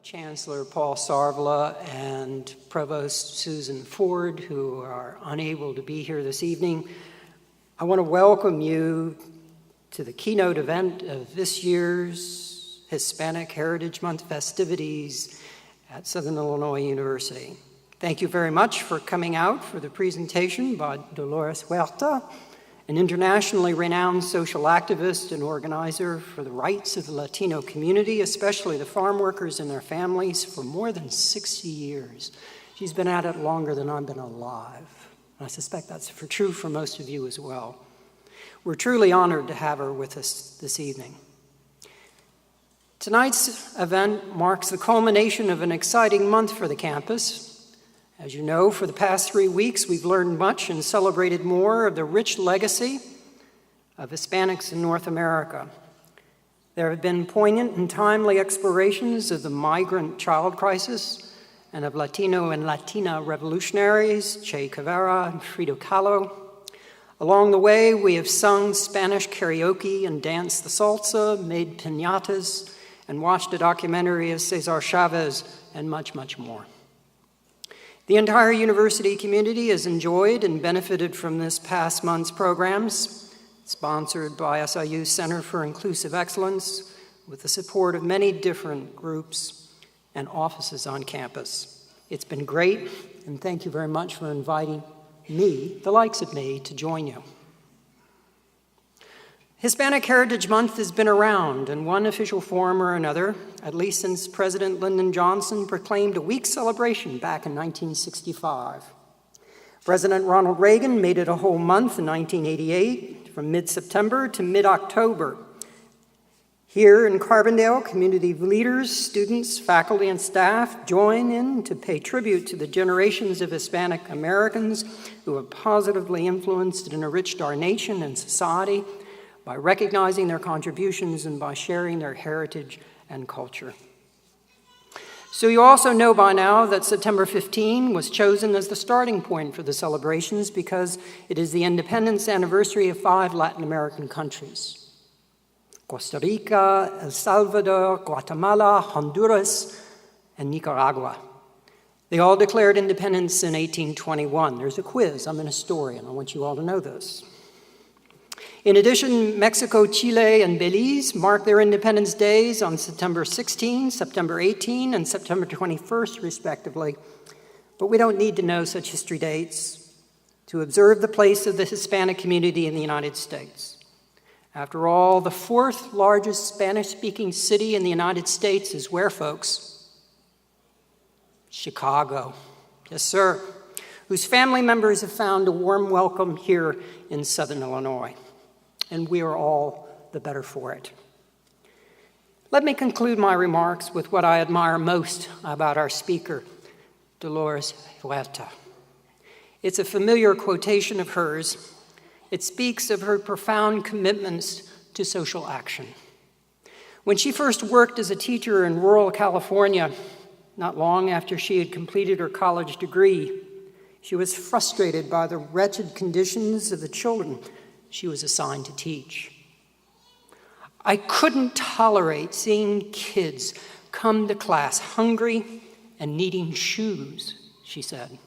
Chancellor Paul Sarvela and Provost Susan Ford, who are unable to be here this evening. I want to welcome you to the keynote event of this year's Hispanic Heritage Month festivities at Southern Illinois University. Thank you very much for coming out for the presentation by Dolores Huerta, an internationally renowned social activist and organizer for the rights of the Latino community, especially the farm workers and their families, for more than 60 years. She's been at it longer than I've been alive. And I suspect that's true for most of you as well. We're truly honored to have her with us this evening. Tonight's event marks the culmination of an exciting month for the campus. As you know, for the past 3 weeks, we've learned much and celebrated more of the rich legacy of Hispanics in North America. There have been poignant and timely explorations of the migrant child crisis and of Latino and Latina revolutionaries, Che Guevara and Frida Kahlo. Along the way, we have sung Spanish karaoke and danced the salsa, made piñatas, and watched a documentary of Cesar Chavez, and much, much more. The entire university community has enjoyed and benefited from this past month's programs, sponsored by SIU Center for Inclusive Excellence, with the support of many different groups and offices on campus. It's been great, and thank you very much for inviting me, the likes of me, to join you. Hispanic Heritage Month has been around in one official form or another, at least since President Lyndon Johnson proclaimed a week's celebration back in 1965. President Ronald Reagan made it a whole month in 1988, from mid-September to mid-October. Here in Carbondale, community leaders, students, faculty, and staff join in to pay tribute to the generations of Hispanic Americans who have positively influenced and enriched our nation and society by recognizing their contributions and by sharing their heritage and culture. So you also know by now that September 15 was chosen as the starting point for the celebrations because it is the independence anniversary of 5 Latin American countries: Costa Rica, El Salvador, Guatemala, Honduras, and Nicaragua. They all declared independence in 1821. There's a quiz. I'm an historian. I want you all to know this. In addition, Mexico, Chile, and Belize mark their independence days on September 16, September 18, and September 21st, respectively. But we don't need to know such history dates to observe the place of the Hispanic community in the United States. After all, the 4th largest Spanish-speaking city in the United States is where, folks? Chicago. Yes, sir. Whose family members have found a warm welcome here in Southern Illinois. And we are all the better for it. Let me conclude my remarks with what I admire most about our speaker, Dolores Huerta. It's a familiar quotation of hers. It speaks of her profound commitments to social action. When she first worked as a teacher in rural California, not long after she had completed her college degree, she was frustrated by the wretched conditions of the children she was assigned to teach. I couldn't tolerate seeing kids come to class hungry and needing shoes, she said.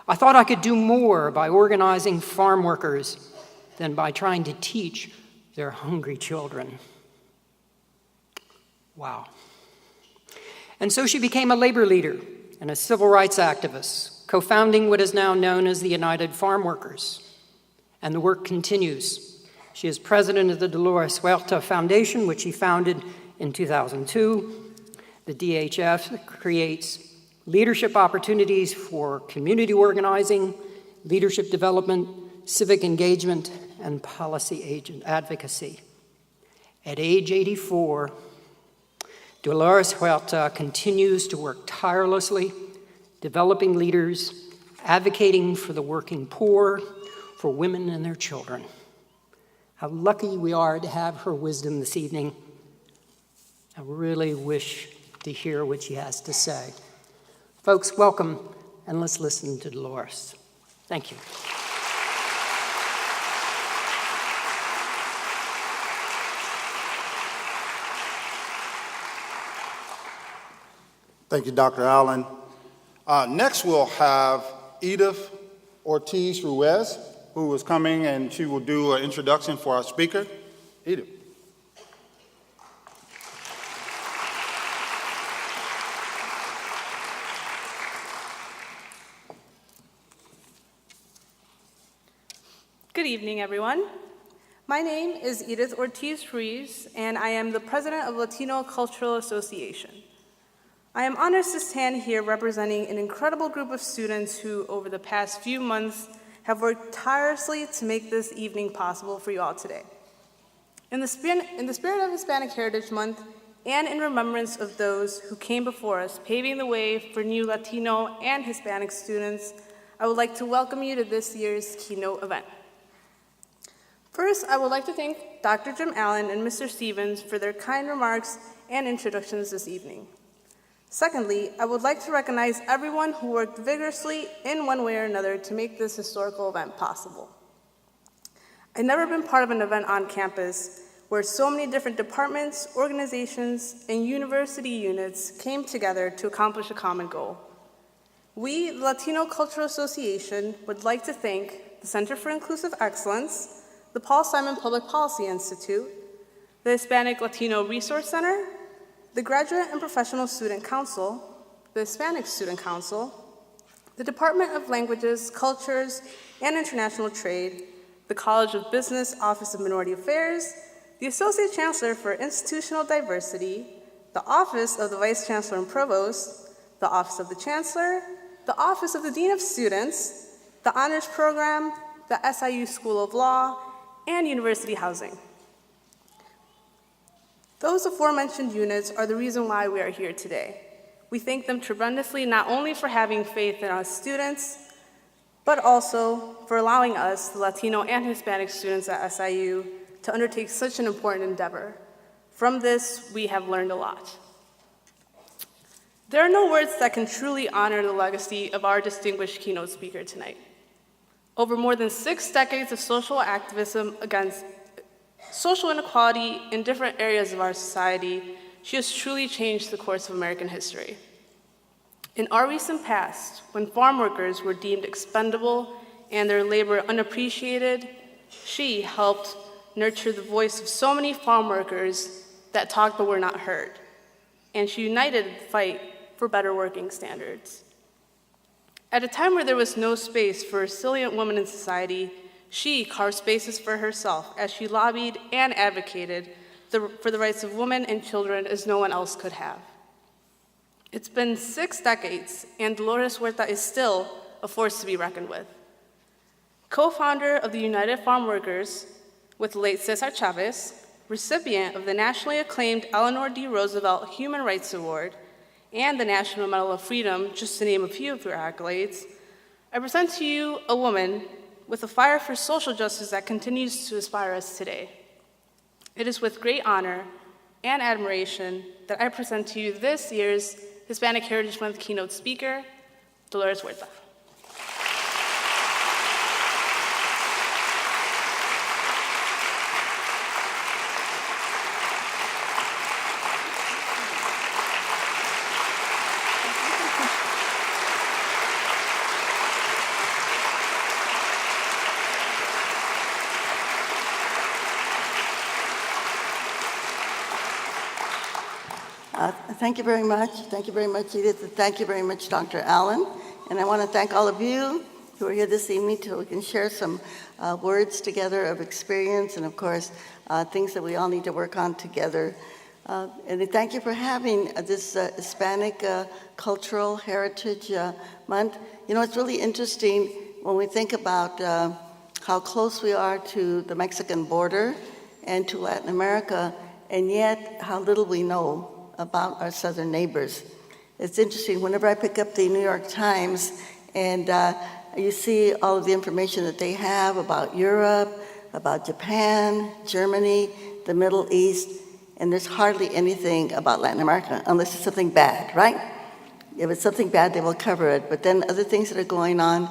I thought I could do more by organizing farm workers than by trying to teach their hungry children. Wow. And so she became a labor leader and a civil rights activist, co-founding what is now known as the United Farm Workers. And the work continues. She is president of the Dolores Huerta Foundation, which she founded in 2002. The DHF creates leadership opportunities for community organizing, leadership development, civic engagement, and policy agent advocacy. At age 84, Dolores Huerta continues to work tirelessly, developing leaders, advocating for the working poor, for women and their children. How lucky we are to have her wisdom this evening. I really wish to hear what she has to say. Folks, welcome, and let's listen to Dolores. Thank you. Thank you, Dr. Allen. Next, we'll have Edith Ortiz-Ruiz, who is coming, and she will do an introduction for our speaker. Edith. Good evening, everyone. My name is Edith Ortiz-Ruiz, and I am the president of Latino Cultural Association. I am honored to stand here representing an incredible group of students who, over the past few months, have worked tirelessly to make this evening possible for you all today. In the spirit of Hispanic Heritage Month, and in remembrance of those who came before us, paving the way for new Latino and Hispanic students, I would like to welcome you to this year's keynote event. First, I would like to thank Dr. Jim Allen and Mr. Stevens for their kind remarks and introductions this evening. Secondly, I would like to recognize everyone who worked vigorously in one way or another to make this historical event possible. I've never been part of an event on campus where so many different departments, organizations, and university units came together to accomplish a common goal. We, the Latino Cultural Association, would like to thank the Center for Inclusive Excellence, the Paul Simon Public Policy Institute, the Hispanic Latino Resource Center, the Graduate and Professional Student Council, the Hispanic Student Council, the Department of Languages, Cultures, and International Trade, the College of Business Office of Minority Affairs, the Associate Chancellor for Institutional Diversity, the Office of the Vice Chancellor and Provost, the Office of the Chancellor, the Office of the Dean of Students, the Honors Program, the SIU School of Law, and University Housing. Those aforementioned units are the reason why we are here today. We thank them tremendously not only for having faith in us students, but also for allowing us, the Latino and Hispanic students at SIU, to undertake such an important endeavor. From this, we have learned a lot. There are no words that can truly honor the legacy of our distinguished keynote speaker tonight. Over more than 6 decades of social activism against social inequality in different areas of our society, she has truly changed the course of American history. In our recent past, when farm workers were deemed expendable and their labor unappreciated, she helped nurture the voice of so many farm workers that talked but were not heard, and she united the fight for better working standards. At a time where there was no space for resilient women in society, she carved spaces for herself as she lobbied and advocated for the rights of women and children as no one else could have. It's been 6 decades, and Dolores Huerta is still a force to be reckoned with. Co-founder of the United Farm Workers with late Cesar Chavez, recipient of the nationally acclaimed Eleanor D. Roosevelt Human Rights Award and the National Medal of Freedom, just to name a few of her accolades, I present to you a woman with a fire for social justice that continues to inspire us today. It is with great honor and admiration that I present to you this year's Hispanic Heritage Month keynote speaker, Dolores Huerta. Thank you very much. Thank you very much, Edith. And thank you very much, Dr. Allen. And I want to thank all of you who are here this evening so we can share some words together of experience and, of course, things that we all need to work on together. And thank you for having this Hispanic Cultural Heritage Month. You know, it's really interesting when we think about how close we are to the Mexican border and to Latin America, and yet how little we know about our southern neighbors. It's interesting, whenever I pick up the New York Times and you see all of the information that they have about Europe, about Japan, Germany, the Middle East, and there's hardly anything about Latin America, unless it's something bad, right? If it's something bad, they will cover it. But then other things that are going on,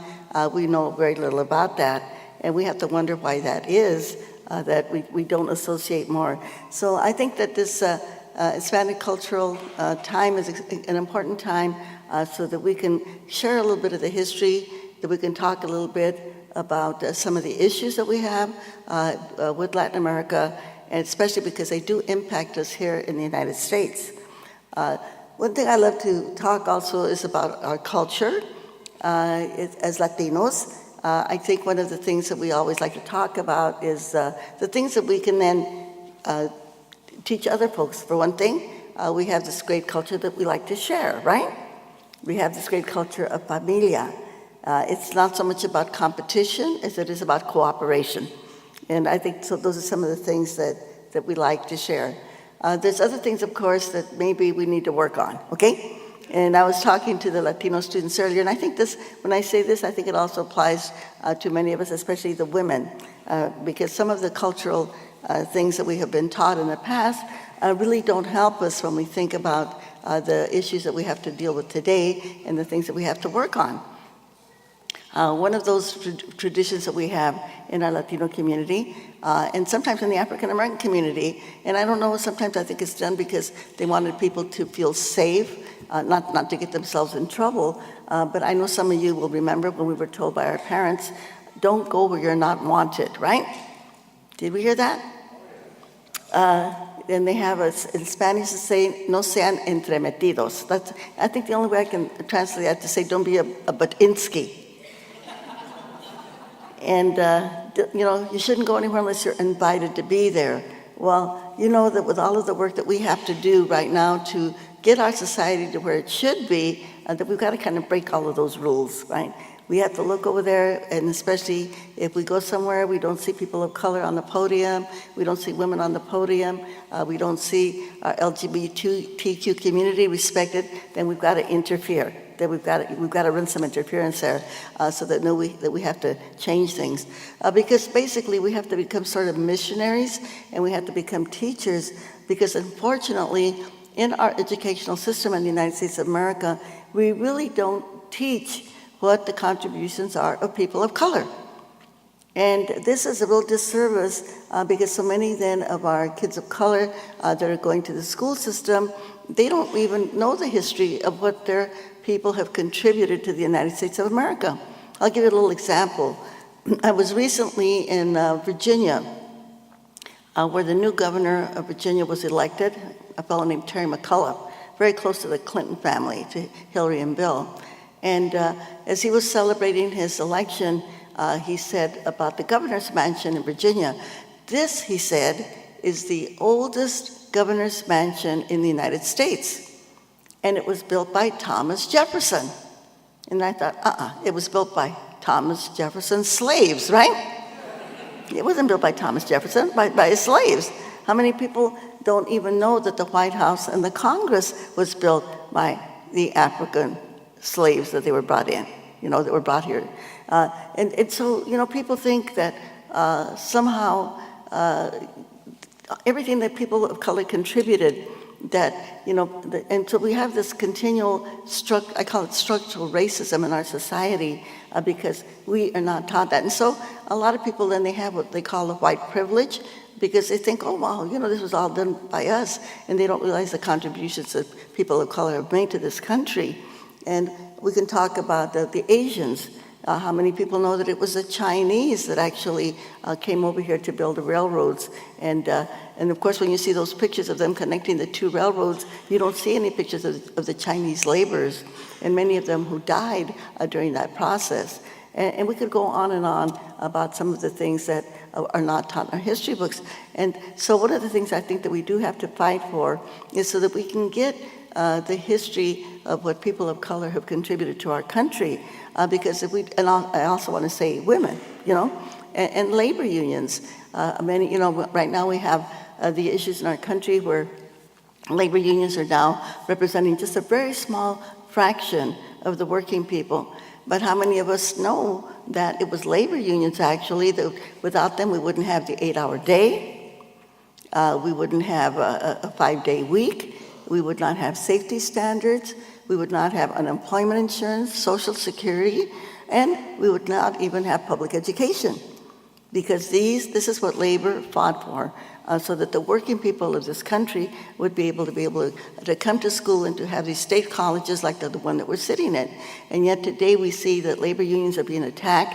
we know very little about that. And we have to wonder why that is, that we don't associate more. So I think that this Hispanic cultural time is an important time so that we can share a little bit of the history, that we can talk a little bit about some of the issues that we have with Latin America, and especially because they do impact us here in the United States. One thing I love to talk also is about our culture as Latinos. I think one of the things that we always like to talk about is the things that we can then teach other folks. For one thing, we have this great culture that we like to share, right? We have this great culture of familia. It's not so much about competition as it is about cooperation. And I think so those are some of the things that we like to share. There's other things, of course, that maybe we need to work on, okay? And I was talking to the Latino students earlier, and I think this, when I say this, I think it also applies to many of us, especially the women, because some of the cultural things that we have been taught in the past really don't help us when we think about the issues that we have to deal with today and the things that we have to work on. One of those traditions that we have in our Latino community, and sometimes in the African American community, and I don't know, sometimes I think it's done because they wanted people to feel safe, not to get themselves in trouble, but I know some of you will remember when we were told by our parents, don't go where you're not wanted, right? Did we hear that? And they have in Spanish to say, no sean entremetidos. That's, I think the only way I can translate that to say, don't be a Batinsky. And, you know, you shouldn't go anywhere unless you're invited to be there. Well, you know that with all of the work that we have to do right now to get our society to where it should be, that we've got to kind of break all of those rules, right? We have to look over there, and especially if we go somewhere, we don't see people of color on the podium, we don't see women on the podium, we don't see our LGBTQ community respected, then we've got to interfere. That we've got to run some interference there, so that we have to change things, because basically we have to become sort of missionaries, and we have to become teachers, because unfortunately in our educational system in the United States of America, we really don't teach what the contributions are of people of color. And this is a real disservice because so many then of our kids of color that are going to the school system, they don't even know the history of what their people have contributed to the United States of America. I'll give you a little example. I was recently in Virginia, where the new governor of Virginia was elected, a fellow named Terry McCullough, very close to the Clinton family, to Hillary and Bill. And as he was celebrating his election, he said about the governor's mansion in Virginia, this, he said, is the oldest governor's mansion in the United States. And it was built by Thomas Jefferson. And I thought, it was built by Thomas Jefferson's slaves, right? It wasn't built by Thomas Jefferson, by his slaves. How many people don't even know that the White House and the Congress was built by the African slaves that they were brought in, you know, that were brought here? And so, you know, people think that somehow everything that people of color contributed, that, you know, and so we have this continual, I call it structural racism in our society because we are not taught that. And so a lot of people then they have what they call a white privilege because they think, oh, wow, you know, this was all done by us, and they don't realize the contributions that people of color have made to this country. And we can talk about the Asians. How many people know that it was the Chinese that actually came over here to build the railroads? And of course, when you see those pictures of them connecting the two railroads, you don't see any pictures of the Chinese laborers, and many of them who died during that process. And we could go on and on about some of the things that are not taught in our history books. And so one of the things I think that we do have to fight for is so that we can get the history of what people of color have contributed to our country. Because if we, and I also want to say women, you know, and labor unions. Many, you know, right now we have the issues in our country where labor unions are now representing just a very small fraction of the working people. But how many of us know that it was labor unions actually, that without them we wouldn't have the 8-hour day, we wouldn't have a 5-day week, we would not have safety standards, we would not have unemployment insurance, Social Security, and we would not even have public education. Because this is what labor fought for so that the working people of this country would be able to come to school and to have these state colleges like the one that we're sitting in. And yet today we see that labor unions are being attacked,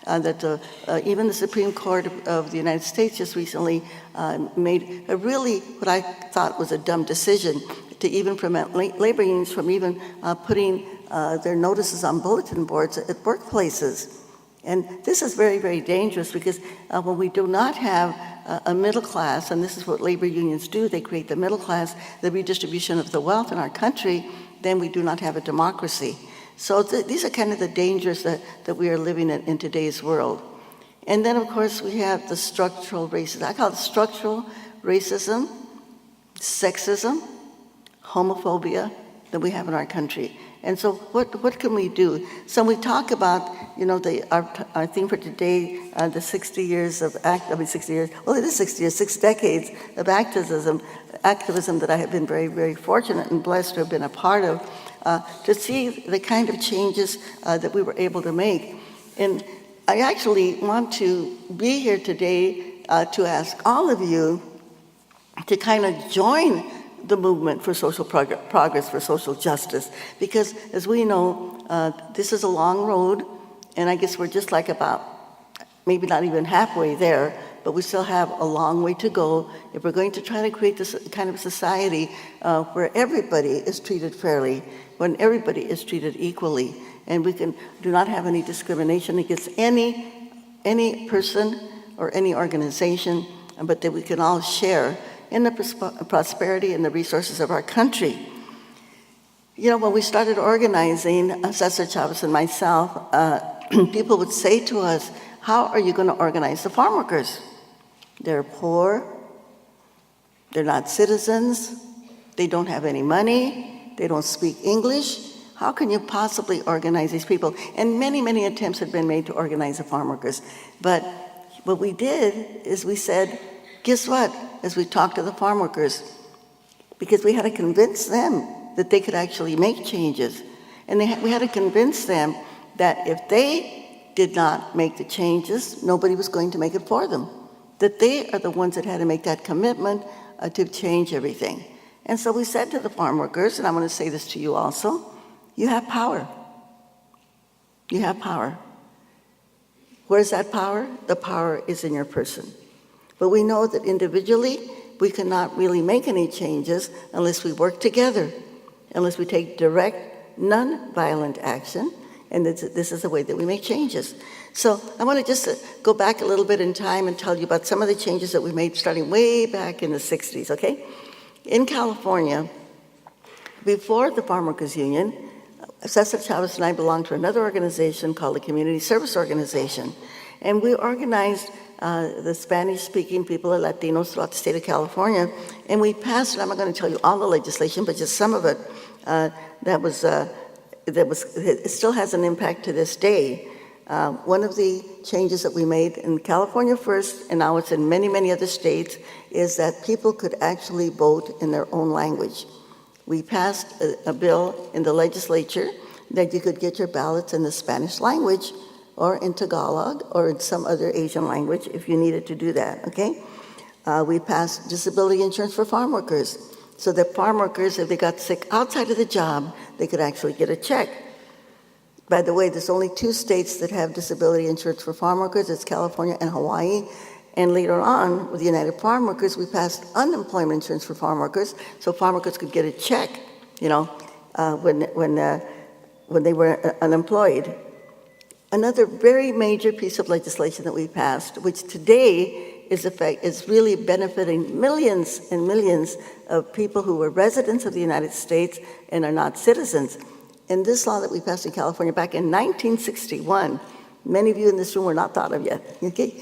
that even the Supreme Court of the United States just recently made a really, what I thought was a dumb decision, to even prevent labor unions from even putting their notices on bulletin boards at workplaces. And this is very, very dangerous, because when we do not have a middle class, and this is what labor unions do, they create the middle class, the redistribution of the wealth in our country, then we do not have a democracy. So these are kind of the dangers that we are living in today's world. And then, of course, we have the structural racism. I call it structural racism, sexism, homophobia that we have in our country. And so what can we do? So we talk about, you know, our theme for today, the 60 years of 60 years, well, it is 60 years, 6 decades of activism that I have been very, very fortunate and blessed to have been a part of, to see the kind of changes that we were able to make. And I actually want to be here today to ask all of you to kind of join the movement for social progress, for social justice. Because as we know, this is a long road, and I guess we're just like about, maybe not even halfway there, but we still have a long way to go if we're going to try to create this kind of society where everybody is treated fairly, when everybody is treated equally, and we do not have any discrimination against any person or any organization, but that we can all share in the prosperity and the resources of our country. You know, when we started organizing, Cesar Chavez and myself, people would say to us, how are you going to organize the farm workers? They're poor, they're not citizens, they don't have any money, they don't speak English. How can you possibly organize these people? And many, many attempts had been made to organize the farm workers. But what we did is we said, guess what? As we talked to the farm workers, because we had to convince them that they could actually make changes. And we had to convince them that if they did not make the changes, nobody was going to make it for them. That they are the ones that had to make that commitment to change everything. And so we said to the farm workers, and I'm going to say this to you also, you have power. You have power. Where's that power? The power is in your person. But we know that individually, we cannot really make any changes unless we work together, unless we take direct, non-violent action, and this is the way that we make changes. So I want to just go back a little bit in time and tell you about some of the changes that we made starting way back in the 60s, okay? In California, before the Farm Workers Union, Cesar Chavez and I belonged to another organization called the Community Service Organization, and we organized the Spanish-speaking people, the Latinos throughout the state of California, and we passed, and I'm not going to tell you all the legislation, but just some of it it still has an impact to this day. One of the changes that we made in California first, and now it's in many, many other states, is that people could actually vote in their own language. We passed a bill in the legislature that you could get your ballots in the Spanish language, or in Tagalog, or in some other Asian language if you needed to do that, okay? We passed disability insurance for farm workers, so that farm workers, if they got sick outside of the job, they could actually get a check. By the way, there's only 2 states that have disability insurance for farm workers. It's California and Hawaii. And later on, with the United Farm Workers, we passed unemployment insurance for farm workers, so farm workers could get a check, you know, when they were unemployed. Another very major piece of legislation that we passed, which today is really benefiting millions and millions of people who were residents of the United States and are not citizens. And this law that we passed in California back in 1961, many of you in this room were not thought of yet, okay?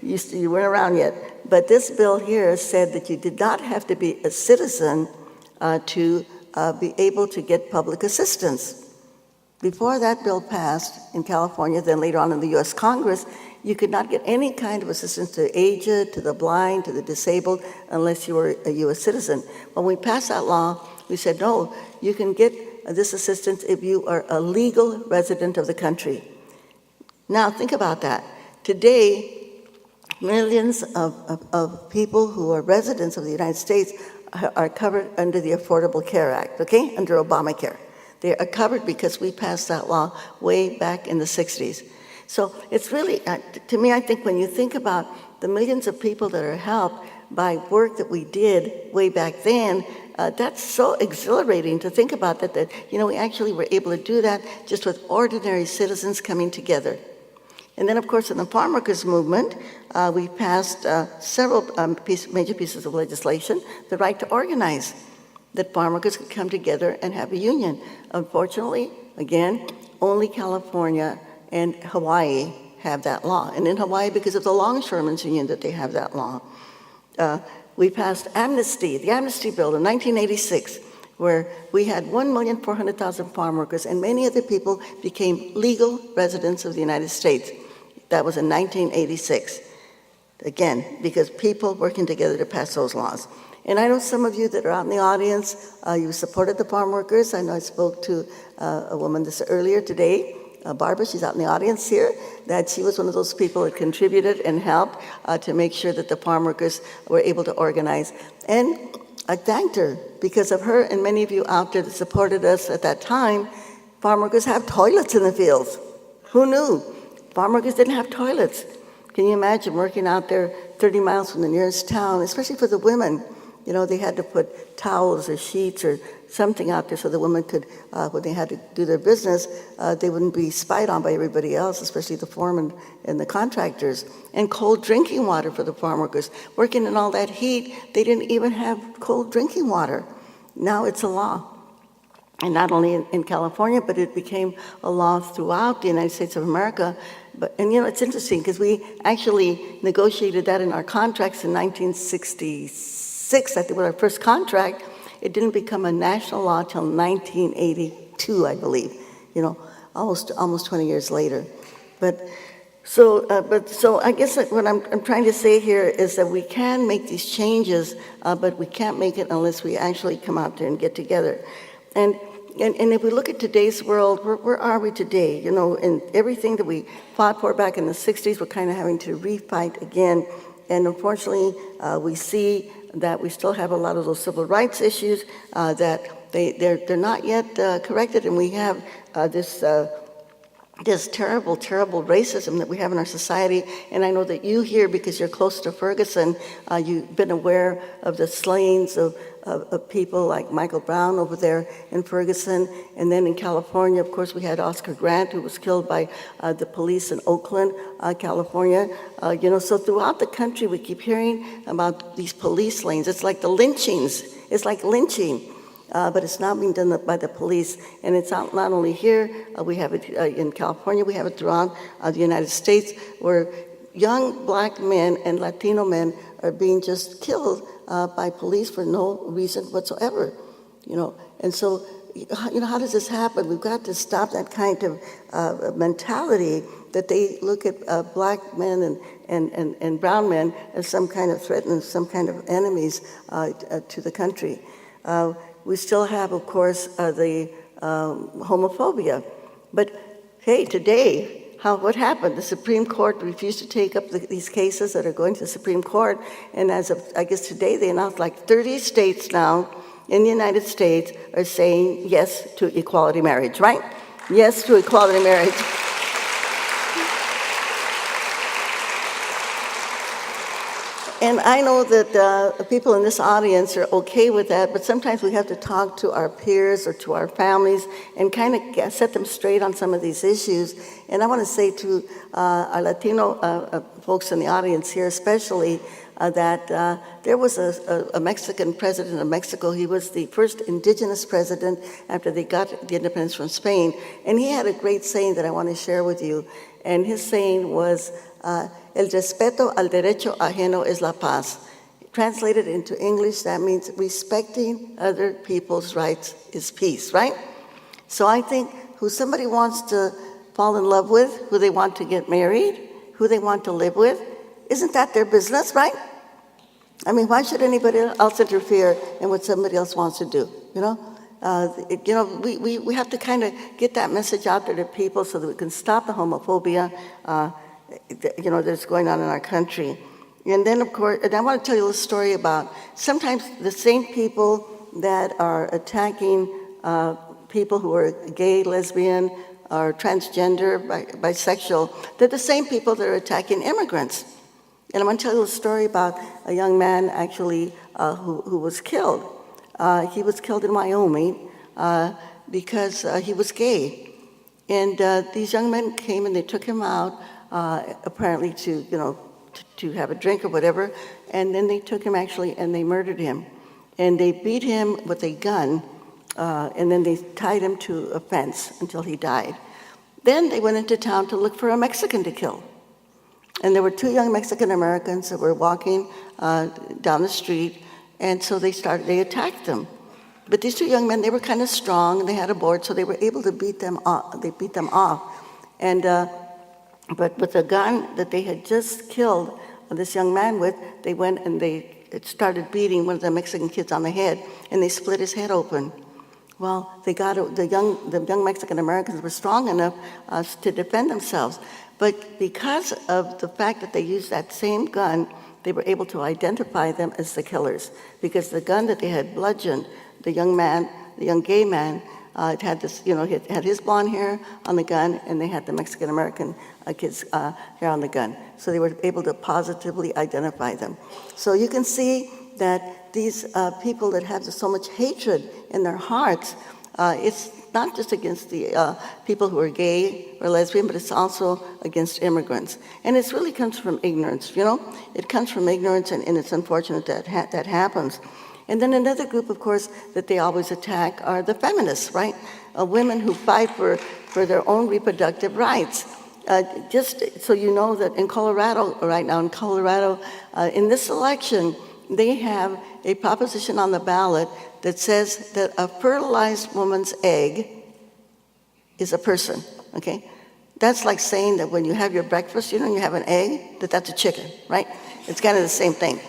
You weren't around yet. But this bill here said that you did not have to be a citizen to be able to get public assistance. Before that bill passed in California, then later on in the U.S. Congress, you could not get any kind of assistance to the aged, to the blind, to the disabled, unless you were a U.S. citizen. When we passed that law, we said, no, you can get this assistance if you are a legal resident of the country. Now, think about that. Today, Millions of people who are residents of the United States are covered under the Affordable Care Act, okay, under Obamacare. They are covered because we passed that law way back in the 60s. So it's really, to me, I think when you think about the millions of people that are helped by work that we did way back then, that's so exhilarating to think about that, we actually were able to do that just with ordinary citizens coming together. And then, of course, in the farm workers movement, we passed several major pieces of legislation, the right to organize, that farm workers could come together and have a union. Unfortunately, again, only California and Hawaii have that law. And in Hawaii, because of the Longshoremen's Union, that they have that law. We passed amnesty, the amnesty bill in 1986, where we had 1,400,000 farm workers, and many other people became legal residents of the United States. That was in 1986. Again, because people working together to pass those laws. And I know some of you that are out in the audience, you supported the farm workers. I know I spoke to a woman this earlier today, Barbara, she's out in the audience here, that she was one of those people that contributed and helped to make sure that the farm workers were able to organize. And I thanked her because of her and many of you out there that supported us at that time. Farm workers have toilets in the fields. Who knew? Farm workers didn't have toilets. Can you imagine working out there 30 miles from the nearest town, especially for the women? They had to put towels or sheets or something out there so the women could, when they had to do their business, they wouldn't be spied on by everybody else, especially the foremen and the contractors. And cold drinking water for the farm workers. Working in all that heat, they didn't even have cold drinking water. Now it's a law. And not only in California, but it became a law throughout the United States of America. And it's interesting because we actually negotiated that in our contracts in 1966, I think was our first contract. It didn't become a national law till 1982, I believe, almost 20 years later. So I guess what I'm trying to say here is that we can make these changes, but we can't make it unless we actually come out there and get together. And if we look at today's world, where are we today? And everything that we fought for back in the 60s, we're kind of having to refight again. And unfortunately, we see that we still have a lot of those civil rights issues that they're not yet corrected, and we have this terrible, terrible racism that we have in our society. And I know that you here, because you're close to Ferguson, you've been aware of the slayings of people like Michael Brown over there in Ferguson. And then in California, of course, we had Oscar Grant, who was killed by the police in Oakland, California. So throughout the country, we keep hearing about these police slayings. It's like the lynchings. It's like lynching. But it's not being done by the police. And it's not only here, we have it in California, we have it throughout the United States, where young black men and Latino men are being just killed by police for no reason whatsoever. And so, how does this happen? We've got to stop that kind of mentality that they look at black men and brown men as some kind of threat and some kind of enemies to the country. We still have, of course, the homophobia. But hey, today, what happened? The Supreme Court refused to take up these cases that are going to the Supreme Court. And as of, I guess today, they announced like 30 states now in the United States are saying yes to equality marriage, right? Yes to equality marriage. And I know that people in this audience are okay with that, but sometimes we have to talk to our peers or to our families and kind of set them straight on some of these issues. And I want to say to our Latino folks in the audience here especially, that there was a Mexican president of Mexico. He was the first indigenous president after they got the independence from Spain. And he had a great saying that I want to share with you. And his saying was, el respeto al derecho ajeno es la paz. Translated into English, that means respecting other people's rights is peace, right? So I think who somebody wants to fall in love with, who they want to get married, who they want to live with, isn't that their business, right? I mean, why should anybody else interfere in what somebody else wants to do, we have to kind of get that message out there to people so that we can stop the homophobia. that's going on in our country. And then, of course, and I want to tell you a story about sometimes the same people that are attacking people who are gay, lesbian, or transgender, bisexual, they're the same people that are attacking immigrants. And I'm going to tell you a story about a young man, actually, who was killed. He was killed in Wyoming because he was gay. And these young men came and they took him out, apparently to have a drink or whatever, and then they took him actually and they murdered him. And they beat him with a gun, and then they tied him to a fence until he died. Then they went into town to look for a Mexican to kill. And there were two young Mexican Americans that were walking down the street, and so they attacked them. But these two young men, they were kind of strong, and they had a board, so they were able to beat them off. They beat them off. And but with the gun that they had just killed this young man with, they went and they started beating one of the Mexican kids on the head, and they split his head open. Well, they got the young Mexican Americans were strong enough to defend themselves, but because of the fact that they used that same gun, they were able to identify them as the killers, because the gun that they had bludgeoned the young gay man, it had this, it had his blonde hair on the gun, and they had the Mexican American kid's hair on the gun. So they were able to positively identify them. So you can see that these people that have so much hatred in their hearts, it's not just against the people who are gay or lesbian, but it's also against immigrants. And it really comes from ignorance, It comes from ignorance, and it's unfortunate that that happens. And then another group, of course, that they always attack are the feminists, right? Women who fight for their own reproductive rights. Just so you know that in Colorado, right now in this election, they have a proposition on the ballot that says that a fertilized woman's egg is a person, okay? That's like saying that when you have your breakfast, you have an egg, that's a chicken, right? It's kind of the same thing.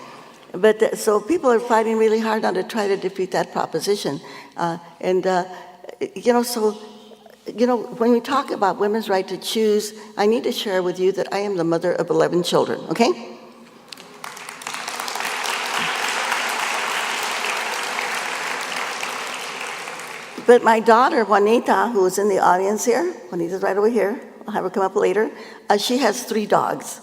But so people are fighting really hard now to try to defeat that proposition. When we talk about women's right to choose, I need to share with you that I am the mother of 11 children, okay? But my daughter, Juanita, who is in the audience here, Juanita's right over here, I'll have her come up later, she has 3 dogs.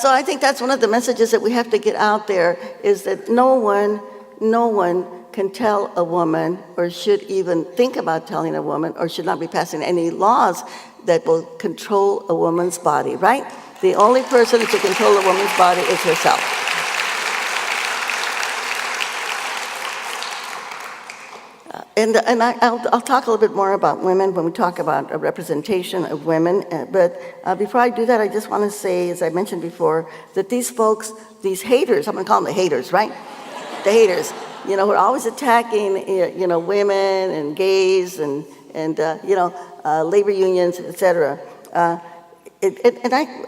So I think that's one of the messages that we have to get out there, is that no one can tell a woman, or should even think about telling a woman, or should not be passing any laws that will control a woman's body, right? The only person that can control a woman's body is herself. And I'll talk a little bit more about women when we talk about a representation of women. But before I do that, I just want to say, as I mentioned before, that these folks, these haters, I'm going to call them the haters, right? The haters, who are always attacking, women and gays and labor unions, etc. And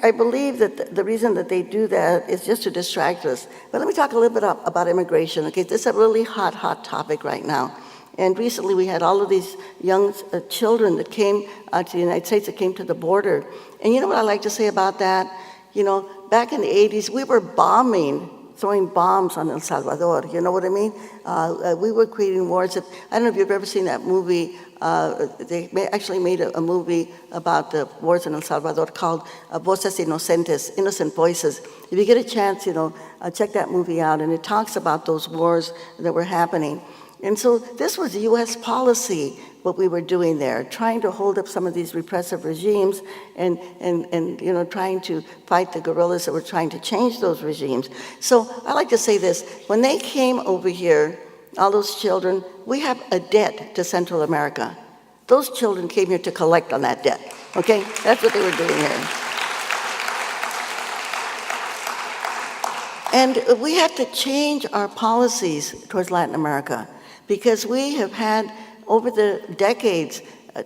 I believe that the reason that they do that is just to distract us. But let me talk a little bit about immigration. Okay, this is a really hot topic right now. And recently we had all of these young children that came to the United States, that came to the border. And you know what I like to say about that? Back in the 80s, we were throwing bombs on El Salvador. You know what I mean? We were creating wars. I don't know if you've ever seen that movie. They actually made a movie about the wars in El Salvador called Voces Inocentes, Innocent Voices. If you get a chance, check that movie out. And it talks about those wars that were happening. And so this was U.S. policy, what we were doing there, trying to hold up some of these repressive regimes and trying to fight the guerrillas that were trying to change those regimes. So I like to say this, when they came over here, all those children, we have a debt to Central America. Those children came here to collect on that debt, okay? That's what they were doing here. And we have to change our policies towards Latin America, because we have had, over the decades, I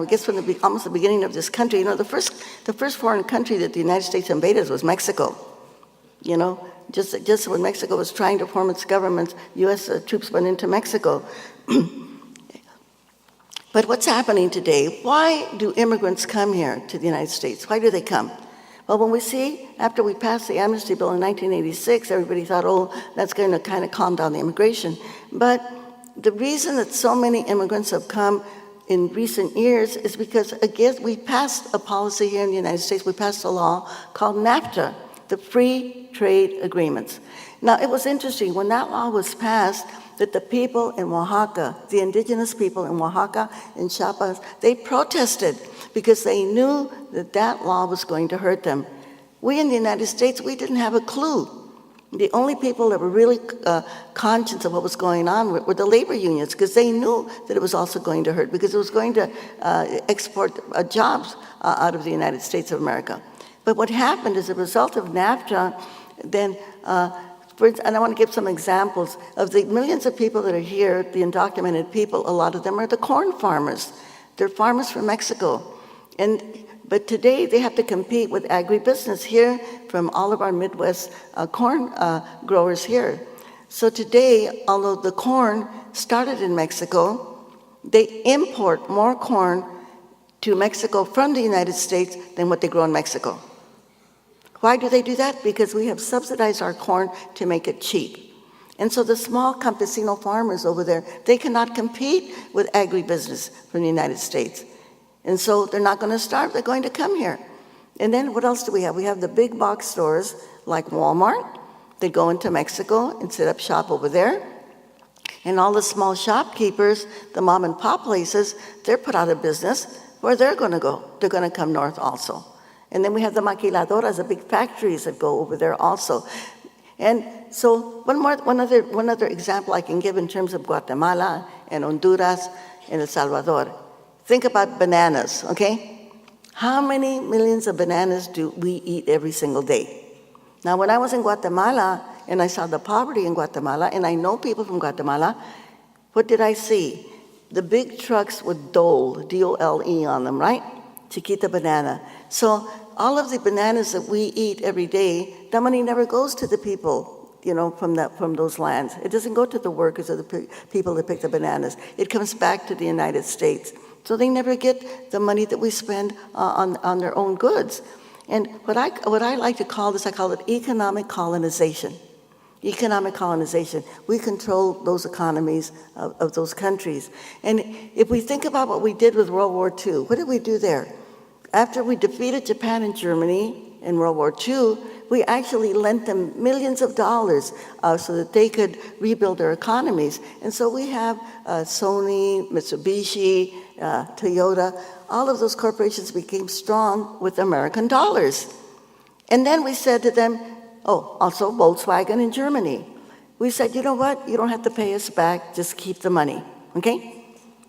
guess from almost the beginning of this country, the first foreign country that the United States invaded was Mexico. Just when Mexico was trying to form its government, U.S. troops went into Mexico. But what's happening today? Why do immigrants come here to the United States? Why do they come? Well, when we see, after we passed the amnesty bill in 1986, everybody thought, oh, that's going to kind of calm down the immigration. But the reason that so many immigrants have come in recent years is because, again, we passed a policy here in the United States, we passed a law called NAFTA, the Free Trade Agreements. Now, it was interesting, when that law was passed, that the people in Oaxaca, the indigenous people in Oaxaca and Chiapas, they protested because they knew that that law was going to hurt them. We in the United States, we didn't have a clue. The only people that were really conscious of what was going on were the labor unions, because they knew that it was also going to hurt, because it was going to export jobs out of the United States of America. But what happened as a result of NAFTA, then, and I want to give some examples of the millions of people that are here, the undocumented people, a lot of them are the corn farmers. They're farmers from Mexico. But today they have to compete with agribusiness here from all of our Midwest corn growers here. So today, although the corn started in Mexico, they import more corn to Mexico from the United States than what they grow in Mexico. Why do they do that? Because we have subsidized our corn to make it cheap. And so the small campesino farmers over there, they cannot compete with agribusiness from the United States. And so they're not going to starve, they're going to come here. And then what else do we have? We have the big box stores like Walmart. They go into Mexico and set up shop over there. And all the small shopkeepers, the mom and pop places, they're put out of business. Where they're going to go? They're going to come north also. And then we have the maquiladoras, the big factories that go over there also. And so one other example I can give in terms of Guatemala and Honduras and El Salvador. Think about bananas, okay? How many millions of bananas do we eat every single day? Now, when I was in Guatemala and I saw the poverty in Guatemala, and I know people from Guatemala, what did I see? The big trucks with Dole, D-O-L-E on them, right? Chiquita banana. So all of the bananas that we eat every day, that money never goes to the people, from those lands. It doesn't go to the workers or the people that pick the bananas. It comes back to the United States. So they never get the money that we spend on their own goods. And what I like to call this, I call it economic colonization. Economic colonization. We control those economies of those countries. And if we think about what we did with World War II, what did we do there? After we defeated Japan and Germany in World War II, we actually lent them millions of dollars so that they could rebuild their economies. And so we have Sony, Mitsubishi, Toyota, all of those corporations became strong with American dollars. And then we said to them, also Volkswagen in Germany. We said, you know what? You don't have to pay us back, just keep the money, okay?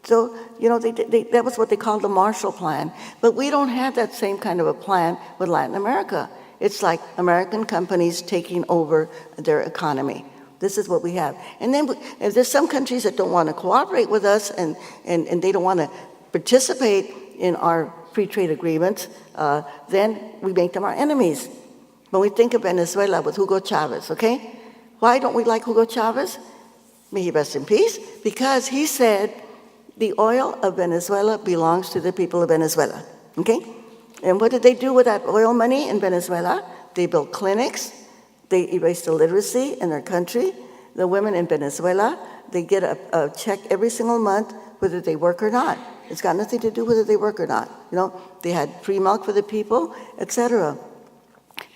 So, that was what they called the Marshall Plan. But we don't have that same kind of a plan with Latin America. It's like American companies taking over their economy. This is what we have. And then if there's some countries that don't want to cooperate with us and they don't want to participate in our free trade agreements, then we make them our enemies. When we think of Venezuela with Hugo Chavez, okay? Why don't we like Hugo Chavez? May he rest in peace. Because he said the oil of Venezuela belongs to the people of Venezuela, okay? And what did they do with that oil money in Venezuela? They built clinics. They erased illiteracy in their country. The women in Venezuela, they get a check every single month whether they work or not. It's got nothing to do whether they work or not. They had free milk for the people, etc.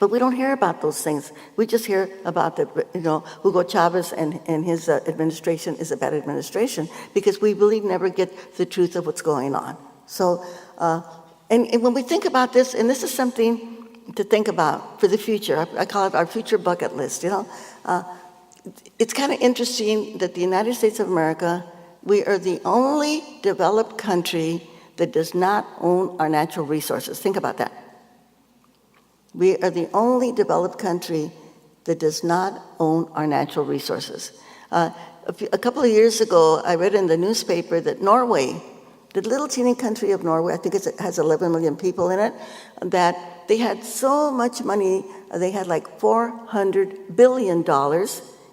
But we don't hear about those things. We just hear about Hugo Chavez and his administration is a bad administration because we really never get the truth of what's going on. So, and when we think about this, and this is something to think about for the future, I call it our future bucket list, it's kind of interesting that the United States of America, we are the only developed country that does not own our natural resources. Think about that. We are the only developed country that does not own our natural resources. A couple of years ago, I read in the newspaper that Norway, the little teeny country of Norway, I think it has 11 million people in it, that they had so much money, they had like $400 billion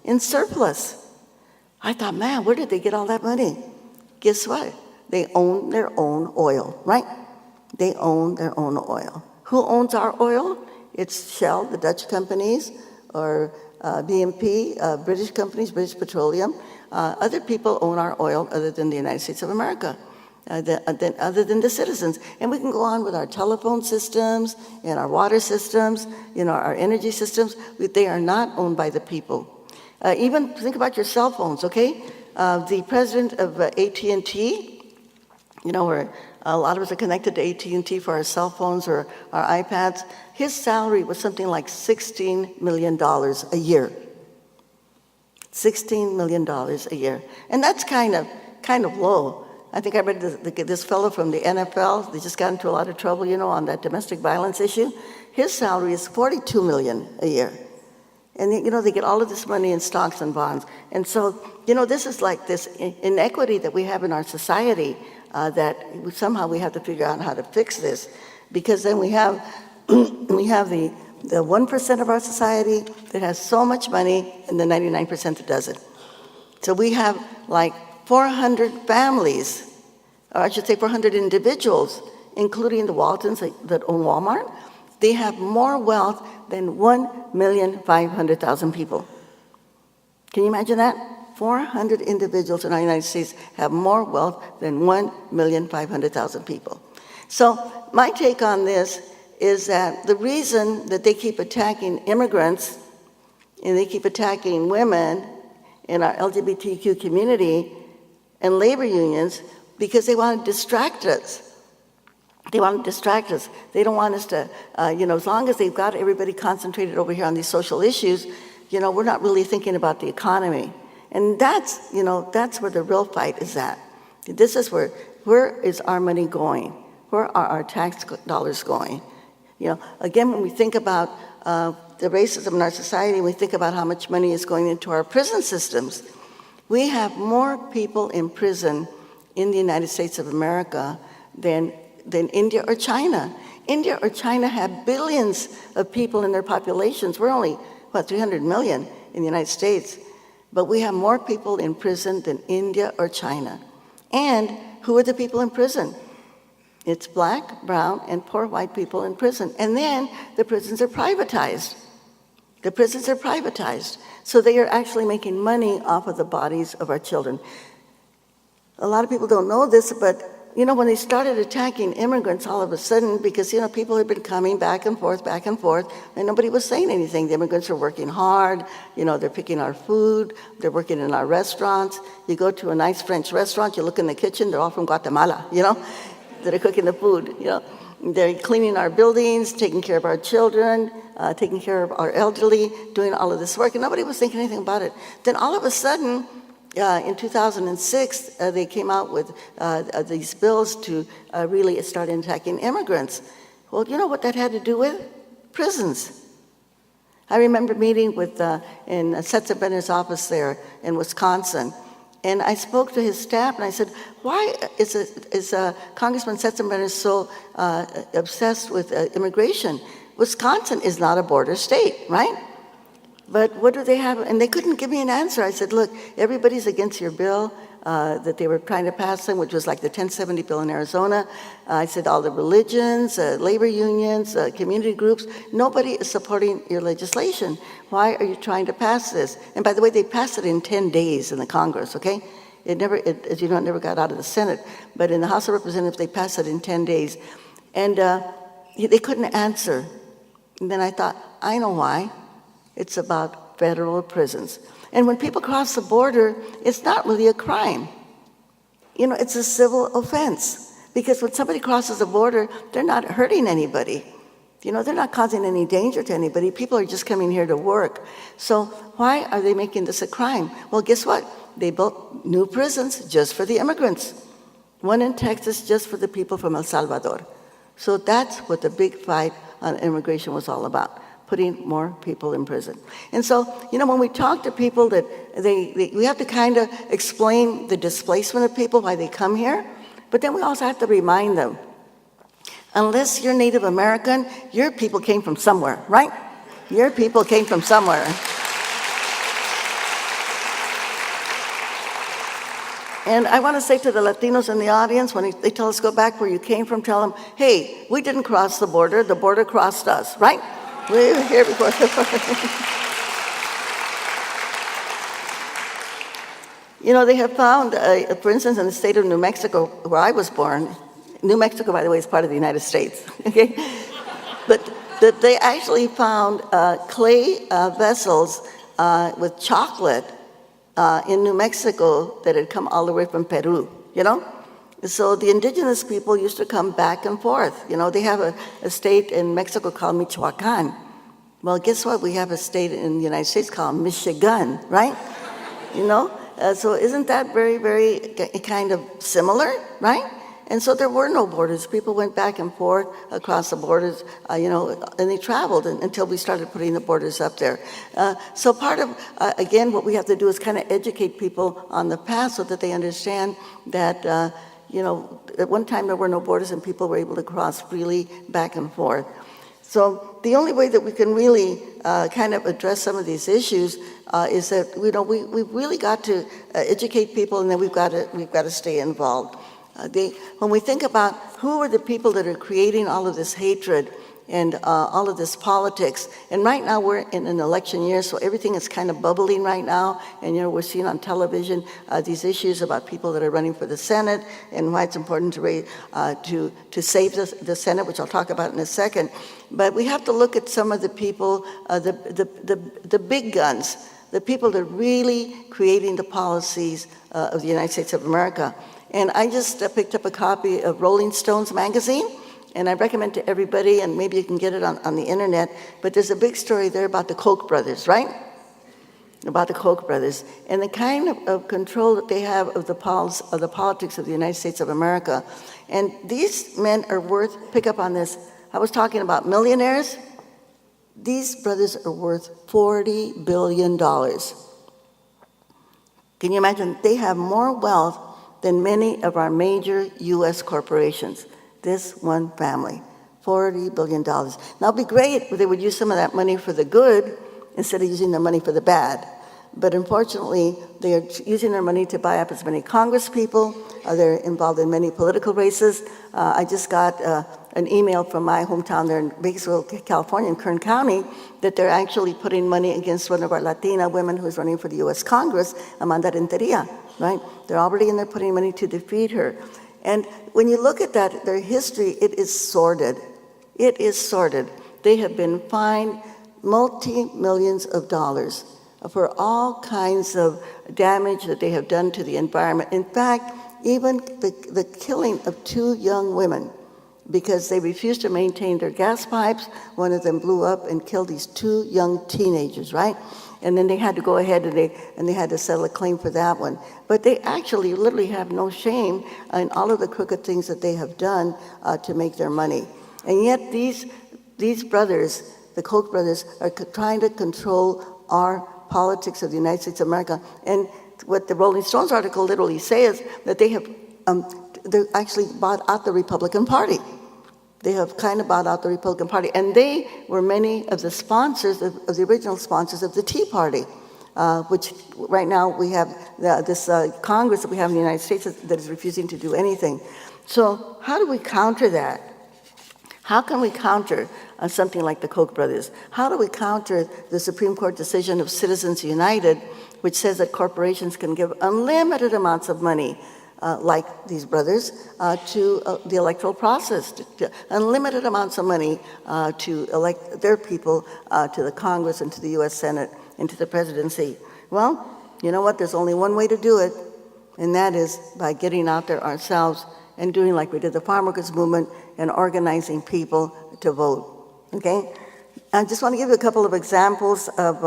in surplus. I thought, man, where did they get all that money? Guess what? they own their own oil, right? They own their own oil. Who owns our oil? It's Shell, the Dutch companies, or BNP, British companies, British Petroleum. Other people own our oil other than the United States of America, other than the citizens. And we can go on with our telephone systems and our water systems, our energy systems. They are not owned by the people. Even think about your cell phones, okay? The president of AT&T, where a lot of us are connected to AT&T for our cell phones or our iPads, his salary was something like $16 million a year. $16 million a year. And that's kind of low. I think I read this fellow from the NFL, they just got into a lot of trouble, on that domestic violence issue. His salary is $42 million a year. And, they get all of this money in stocks and bonds. And so, this is like this inequity that we have in our society that somehow we have to figure out how to fix this. Because then we have the 1% of our society that has so much money and the 99% that doesn't. So we have like 400 families, or I should say 400 individuals, including the Waltons that own Walmart. They have more wealth than 1,500,000 people. Can you imagine that? 400 individuals in our United States have more wealth than 1,500,000 people. So my take on this is that the reason that they keep attacking immigrants and they keep attacking women in our LGBTQ community and labor unions, because they want to distract us. They want to distract us. They don't want us to, as long as they've got everybody concentrated over here on these social issues, we're not really thinking about the economy. And that's where the real fight is at. This is where is our money going? Where are our tax dollars going? Again, when we think about the racism in our society, we think about how much money is going into our prison systems. We have more people in prison in the United States of America than India or China. India or China have billions of people in their populations. We're only, 300 million in the United States. But we have more people in prison than India or China. And who are the people in prison? It's black, brown, and poor white people in prison. And then the prisons are privatized. The prisons are privatized. So they are actually making money off of the bodies of our children. A lot of people don't know this, but when they started attacking immigrants all of a sudden, because, people had been coming back and forth, and nobody was saying anything. The immigrants are working hard, they're picking our food, they're working in our restaurants. You go to a nice French restaurant, you look in the kitchen, they're all from Guatemala, that are cooking the food, They're cleaning our buildings, taking care of our children, taking care of our elderly, doing all of this work, and nobody was thinking anything about it. Then all of a sudden, in 2006, they came out with these bills to really start attacking immigrants. Well, you know what that had to do with? Prisons. I remember meeting in Setzenberger's office there in Wisconsin, and I spoke to his staff, and I said, why is Congressman Setzenberger so obsessed with immigration? Wisconsin is not a border state, right? But what do they have? And they couldn't give me an answer. I said, look, everybody's against your bill that they were trying to pass, which was like the 1070 bill in Arizona. I said, all the religions, labor unions, community groups, nobody is supporting your legislation. Why are you trying to pass this? And by the way, they passed it in 10 days in the Congress, okay? It never got out of the Senate. But in the House of Representatives, they passed it in 10 days. And they couldn't answer. And then I thought, I know why. It's about federal prisons. And when people cross the border, it's not really a crime. It's a civil offense. Because when somebody crosses the border, they're not hurting anybody. They're not causing any danger to anybody. People are just coming here to work. So why are they making this a crime? Well, guess what? They built new prisons just for the immigrants. One in Texas just for the people from El Salvador. So that's what the big fight on immigration was all about. Putting more people in prison. And so, when we talk to people that we have to kind of explain the displacement of people, why they come here, but then we also have to remind them, unless you're Native American, your people came from somewhere, right? Your people came from somewhere. And I want to say to the Latinos in the audience, when they tell us go back where you came from, tell them, hey, we didn't cross the border crossed us, right? We were here before. You know, they have found, for instance, in the state of New Mexico, where I was born, New Mexico, by the way, is part of the United States, okay? But they actually found clay vessels with chocolate in New Mexico that had come all the way from Peru, you know? So the indigenous people used to come back and forth. You know, they have a state in Mexico called Michoacan. Well, guess what? We have a state in the United States called Michigan, right? You know? So isn't that very, very kind of similar, right? And so there were no borders. People went back and forth across the borders, you know, and they traveled until we started putting the borders up there. So part of, again, what we have to do is kind of educate people on the past so that they understand that, you know, at one time there were no borders and people were able to cross freely back and forth. So the only way that we can really kind of address some of these issues is that, you know, we've really got to educate people, and then we've got to stay involved. When we think about who are the people that are creating all of this hatred and all of this politics, and right now we're in an election year, so everything is kind of bubbling right now, and you know, we're seeing on television these issues about people that are running for the Senate and why it's important to save the Senate, which I'll talk about in a second. But we have to look at some of the people, the big guns, the people that are really creating the policies of the United States of America. And I just picked up a copy of Rolling Stones magazine, and I recommend to everybody, and maybe you can get it on the internet, but there's a big story there about the Koch brothers, right? About the Koch brothers, and the kind of control that they have of the politics of the United States of America. And these men are worth, pick up on this, I was talking about millionaires. These brothers are worth $40 billion. Can you imagine? They have more wealth than many of our major U.S. corporations. This one family, $40 billion. Now, it'd be great if they would use some of that money for the good instead of using the money for the bad. But unfortunately, they are using their money to buy up as many Congress people. They're involved in many political races. I just got an email from my hometown there in Bakersfield, California, in Kern County, that they're actually putting money against one of our Latina women who's running for the U.S. Congress, Amanda Renteria, right? They're already in there putting money to defeat her. And when you look at that, their history, it is sordid. It is sordid. They have been fined multi-millions of dollars for all kinds of damage that they have done to the environment. In fact, even the killing of 2 young women because they refused to maintain their gas pipes. One of them blew up and killed these 2 young teenagers, right? And then they had to go ahead and they had to settle a claim for that one. But they actually literally have no shame in all of the crooked things that they have done to make their money. And yet these brothers, the Koch brothers, are trying to control our politics of the United States of America. And what the Rolling Stones article literally says, that they have they actually bought out the Republican Party. They have kind of bought out the Republican Party. And they were many of the sponsors, of the original sponsors of the Tea Party, which right now we have this Congress that we have in the United States that is refusing to do anything. So how do we counter that? How can we counter something like the Koch brothers? How do we counter the Supreme Court decision of Citizens United, which says that corporations can give unlimited amounts of money, like these brothers, to the electoral process, to unlimited amounts of money to elect their people to the Congress and to the U.S. Senate and to the presidency? Well, you know what? There's only one way to do it, and that is by getting out there ourselves and doing like we did the farm workers movement and organizing people to vote, okay? I just want to give you a couple of examples of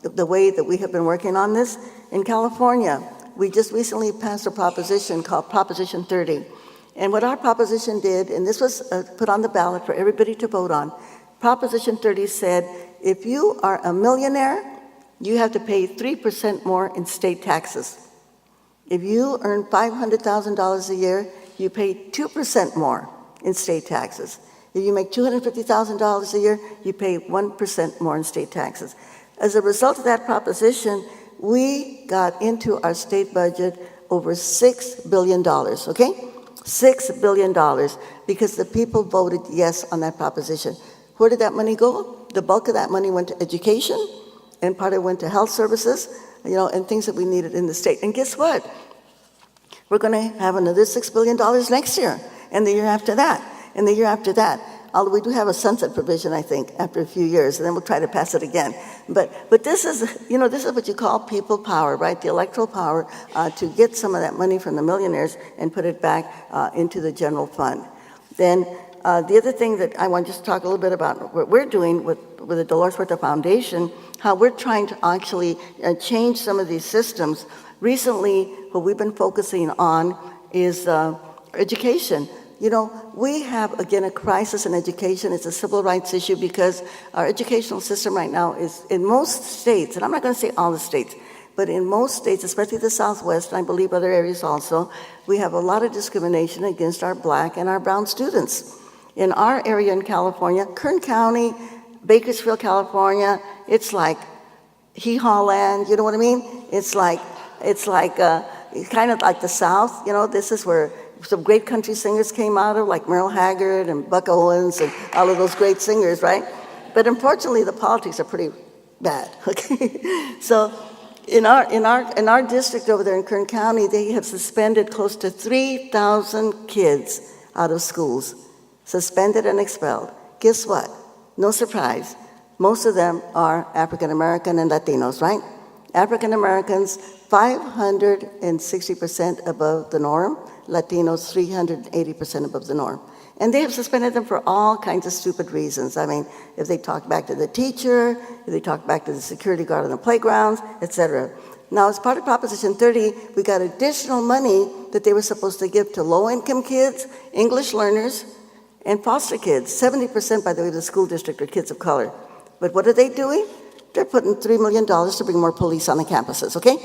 the way that we have been working on this. In California, we just recently passed a proposition called Proposition 30. And what our proposition did, and this was put on the ballot for everybody to vote on, Proposition 30 said, if you are a millionaire, you have to pay 3% more in state taxes. If you earn $500,000 a year, you pay 2% more in state taxes. If you make $250,000 a year, you pay 1% more in state taxes. As a result of that proposition, we got into our state budget over $6 billion, okay? $6 billion, because the people voted yes on that proposition. Where did that money go? The bulk of that money went to education, and part of it went to health services, and things that we needed in the state. And guess what? We're going to have another $6 billion next year, and the year after that, and the year after that. Although we do have a sunset provision, I think, after a few years, and then we'll try to pass it again. But this is, this is what you call people power, right? The electoral power to get some of that money from the millionaires and put it back into the general fund. Then the other thing that I want to just talk a little bit about what we're doing with the Dolores Huerta Foundation, how we're trying to actually change some of these systems. Recently, what we've been focusing on is education. We have, again, a crisis in education. It's a civil rights issue because our educational system right now is, in most states, and I'm not going to say all the states, but in most states, especially the Southwest, and I believe other areas also, we have a lot of discrimination against our Black and our brown students. In our area in California, Kern County, Bakersfield, California, it's like hee-haw land, you know what I mean? It's kind of like the South, this is where some great country singers came out of, like Merle Haggard and Buck Owens and all of those great singers, right? But unfortunately, the politics are pretty bad, okay? So in our district over there in Kern County, they have suspended close to 3,000 kids out of schools, suspended and expelled. Guess what? No surprise. Most of them are African American and Latinos, right? African Americans, 560% above the norm. Latinos, 380% above the norm. And they have suspended them for all kinds of stupid reasons. I mean, if they talk back to the teacher, if they talk back to the security guard on the playgrounds, etc. Now, as part of Proposition 30, we got additional money that they were supposed to give to low-income kids, English learners, and foster kids. 70%, by the way, of the school district are kids of color. But what are they doing? They're putting $3 million to bring more police on the campuses, okay?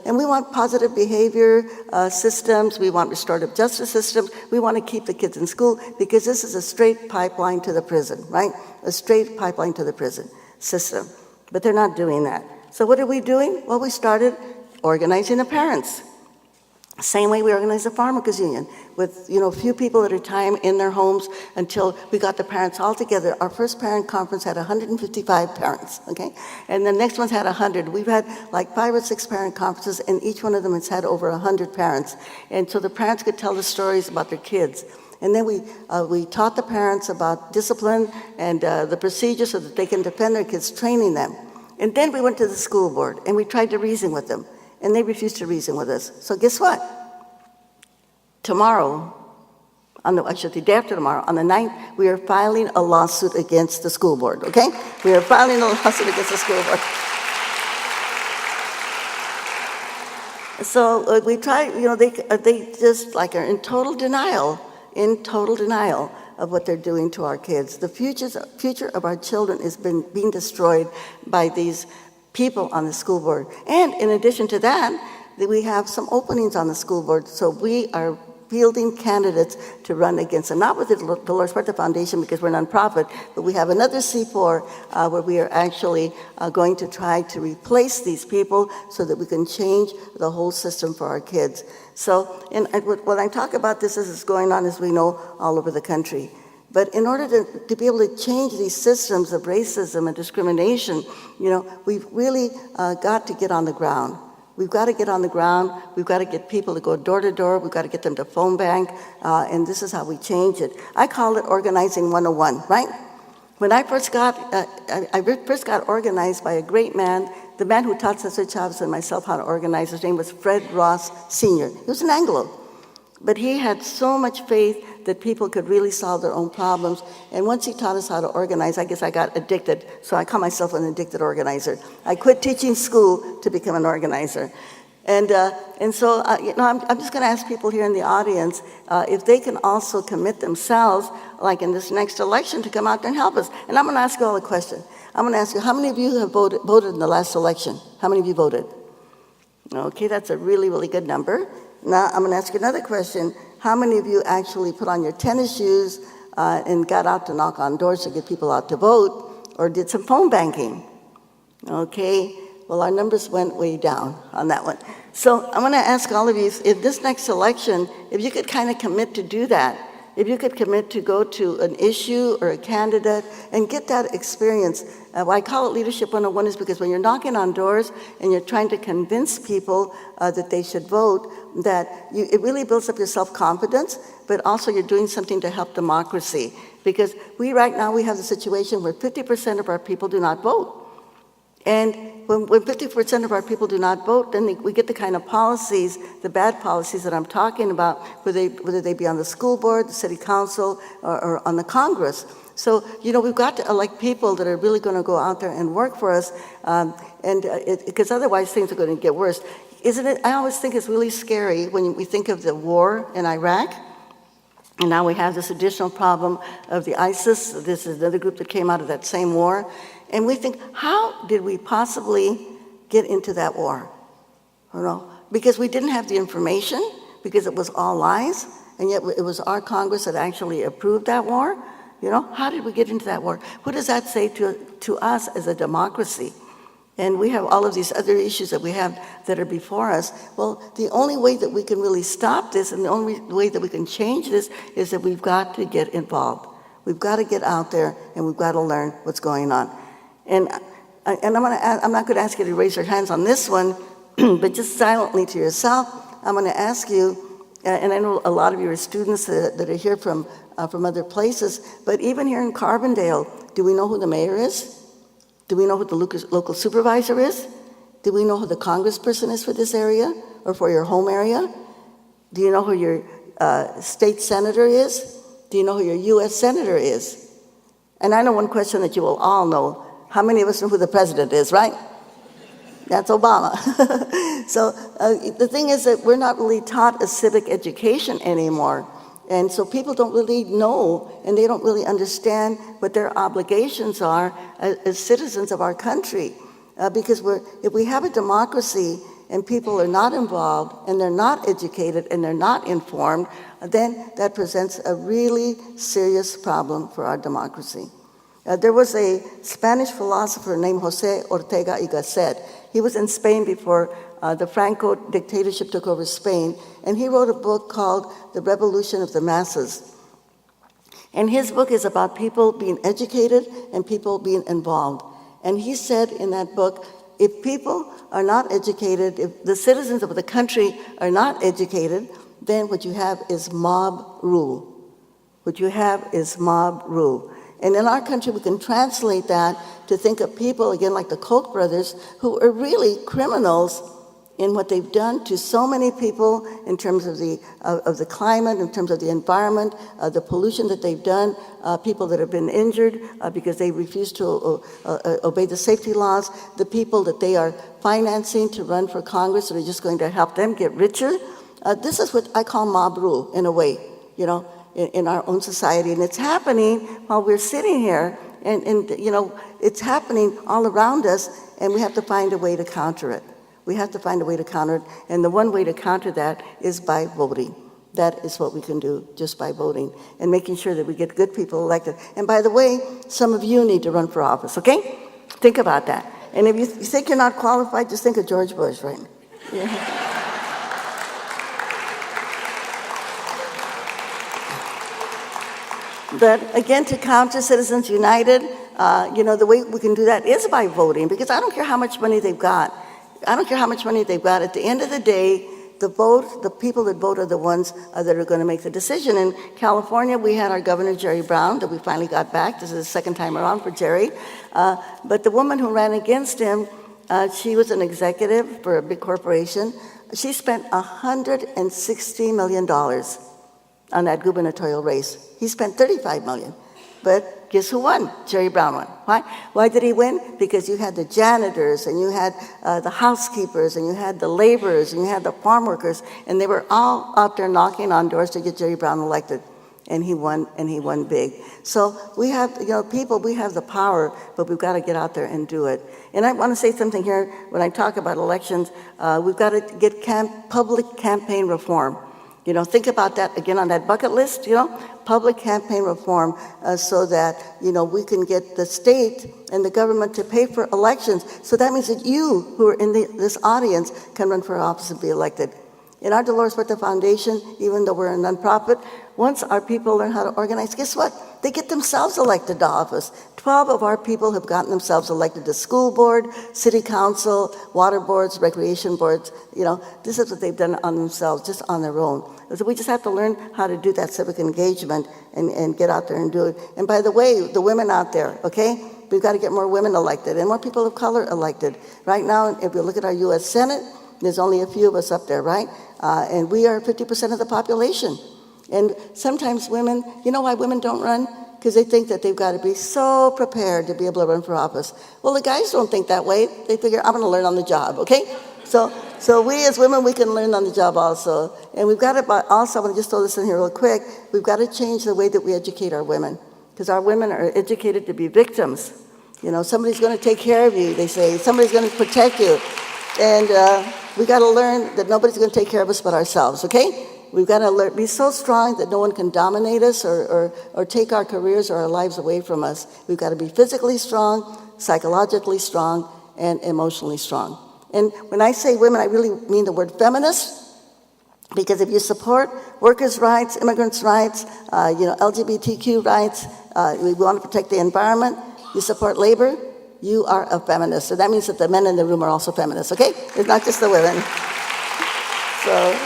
And we want positive behavior systems, we want restorative justice systems, we want to keep the kids in school because this is a straight pipeline to the prison, right? A straight pipeline to the prison system. But they're not doing that. So what are we doing? Well, we started organizing the parents. Same way we organized the Farmers Union with, a few people at a time in their homes until we got the parents all together. Our first parent conference had 155 parents, okay? And the next one's had 100. We've had like 5 or 6 parent conferences, and each one of them has had over 100 parents. And so the parents could tell the stories about their kids. And then we taught the parents about discipline and the procedures so that they can defend their kids, training them. And then we went to the school board, and we tried to reason with them. And they refused to reason with us. So guess what? Tomorrow, the day after tomorrow, on the 9th, we are filing a lawsuit against the school board, okay? We are filing a lawsuit against the school board. So we try, they just like are in total denial of what they're doing to our kids. The future of our children is being destroyed by these people on the school board. And in addition to that, we have some openings on the school board, so we are fielding candidates to run against them, not with the Dolores Huerta Foundation because we're a nonprofit, but we have another C4 where we are actually going to try to replace these people so that we can change the whole system for our kids. So when I talk about this is going on, as we know, all over the country. But in order to be able to change these systems of racism and discrimination, we've really got to get on the ground. We've got to get on the ground. We've got to get people to go door to door. We've got to get them to phone bank. And this is how we change it. I call it Organizing 101, right? When I first got organized by a great man, the man who taught Cesar Chavez and myself how to organize, his name was Fred Ross Sr. He was an Anglo. But he had so much faith that people could really solve their own problems. And once he taught us how to organize, I guess I got addicted. So I call myself an addicted organizer. I quit teaching school to become an organizer. And so I'm just going to ask people here in the audience if they can also commit themselves, like in this next election, to come out there and help us. And I'm going to ask you all a question. I'm going to ask you, how many of you have voted in the last election? How many of you voted? Okay, that's a really, really good number. Now, I'm going to ask you another question. How many of you actually put on your tennis shoes and got out to knock on doors to get people out to vote, or did some phone banking? Okay, well, our numbers went way down on that one. So I'm going to ask all of you, if this next election, if you could kind of commit to do that, if you could commit to go to an issue or a candidate and get that experience. Why I call it Leadership 101 is because when you're knocking on doors and you're trying to convince people that they should vote, it really builds up your self-confidence, but also you're doing something to help democracy. Because right now we have the situation where 50% of our people do not vote. And when 50% of our people do not vote, then we get the kind of policies, the bad policies that I'm talking about, whether they be on the school board, the city council, or on the Congress. So, we've got to elect people that are really going to go out there and work for us, because otherwise things are going to get worse. Isn't it? I always think it's really scary when we think of the war in Iraq, and now we have this additional problem of the ISIS. This is another group that came out of that same war. And we think, how did we possibly get into that war? Because we didn't have the information, because it was all lies, and yet it was our Congress that actually approved that war. How did we get into that war? What does that say to us as a democracy? And we have all of these other issues that we have that are before us. Well, the only way that we can really stop this and the only way that we can change this is that we've got to get involved. We've got to get out there and we've got to learn what's going on. And I'm not going to ask you to raise your hands on this one, but just silently to yourself, I'm going to ask you, and I know a lot of you are students that are here from other places, but even here in Carbondale, do we know who the mayor is? Do we know who the local supervisor is? Do we know who the congressperson is for this area or for your home area? Do you know who your state senator is? Do you know who your U.S. senator is? And I know one question that you will all know. How many of us know who the president is, right? That's Obama. So the thing is that we're not really taught a civic education anymore. And so people don't really know, and they don't really understand what their obligations are as citizens of our country. Because if we have a democracy and people are not involved, and they're not educated, and they're not informed, then that presents a really serious problem for our democracy. There was a Spanish philosopher named Jose Ortega y Gasset. He was in Spain before the Franco dictatorship took over Spain, and he wrote a book called The Revolution of the Masses. And his book is about people being educated and people being involved. And he said in that book, if people are not educated, if the citizens of the country are not educated, then what you have is mob rule. What you have is mob rule. And in our country, we can translate that to think of people, again, like the Koch brothers, who are really criminals in what they've done to so many people in terms of the climate, in terms of the environment, the pollution that they've done, people that have been injured because they refuse to obey the safety laws, the people that they are financing to run for Congress that are just going to help them get richer. This is what I call mob rule, in a way, in our own society. And it's happening while we're sitting here, and it's happening all around us, and we have to find a way to counter it. We have to find a way to counter it, and the one way to counter that is by voting. That is what we can do, just by voting, and making sure that we get good people elected. And by the way, some of you need to run for office, okay? Think about that. And if you think you're not qualified, just think of George Bush, right? Yeah. But again, to counter Citizens United, the way we can do that is by voting, because I don't care how much money they've got. I don't care how much money they've got. At the end of the day, the people that vote are the ones that are going to make the decision. In California, we had our Governor, Jerry Brown, that we finally got back. This is the second time around for Jerry. But the woman who ran against him, she was an executive for a big corporation. She spent $160 million on that gubernatorial race. He spent $35 million. But guess who won? Jerry Brown won. Why? Why did he win? Because you had the janitors, and you had the housekeepers, and you had the laborers, and you had the farm workers, and they were all out there knocking on doors to get Jerry Brown elected. And he won big. So we have, people, we have the power, but we've got to get out there and do it. And I want to say something here when I talk about elections. We've got to get public campaign reform. Think about that again on that bucket list. public campaign reform so that, we can get the state and the government to pay for elections. So that means that you, who are in this audience, can run for office and be elected. In our Dolores Huerta Foundation, even though we're a nonprofit, once our people learn how to organize, guess what? They get themselves elected to office. 12 of our people have gotten themselves elected to school board, city council, water boards, recreation boards. This is what they've done on themselves, just on their own. So we just have to learn how to do that civic engagement and get out there and do it. And by the way, the women out there, okay? We've got to get more women elected and more people of color elected. Right now, if you look at our U.S. Senate, there's only a few of us up there, right? And we are 50% of the population. And sometimes women, you know why women don't run? Because they think that they've got to be so prepared to be able to run for office. Well, the guys don't think that way. They figure, I'm going to learn on the job, okay? So we as women, we can learn on the job also. And we've got to also, I want to just throw this in here real quick, we've got to change the way that we educate our women. Because our women are educated to be victims. Somebody's going to take care of you, they say. Somebody's going to protect you. And we got to learn that nobody's going to take care of us but ourselves, okay? We've got to be so strong that no one can dominate us or take our careers or our lives away from us. We've got to be physically strong, psychologically strong, and emotionally strong. And when I say women, I really mean the word feminist, because if you support workers' rights, immigrants' rights, LGBTQ rights, we want to protect the environment, you support labor, you are a feminist. So that means that the men in the room are also feminists, okay? It's not just the women. So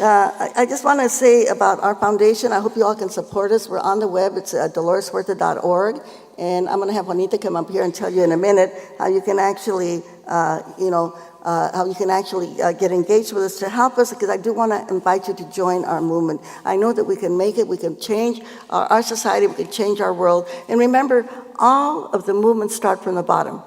I just want to say about our foundation, I hope you all can support us. We're on the web. It's DoloresHuerta.org. And I'm going to have Juanita come up here and tell you in a minute how you can actually, get engaged with us to help us, because I do want to invite you to join our movement. I know that we can make it. We can change our society. We can change our world. And remember, all of the movements start from the bottom.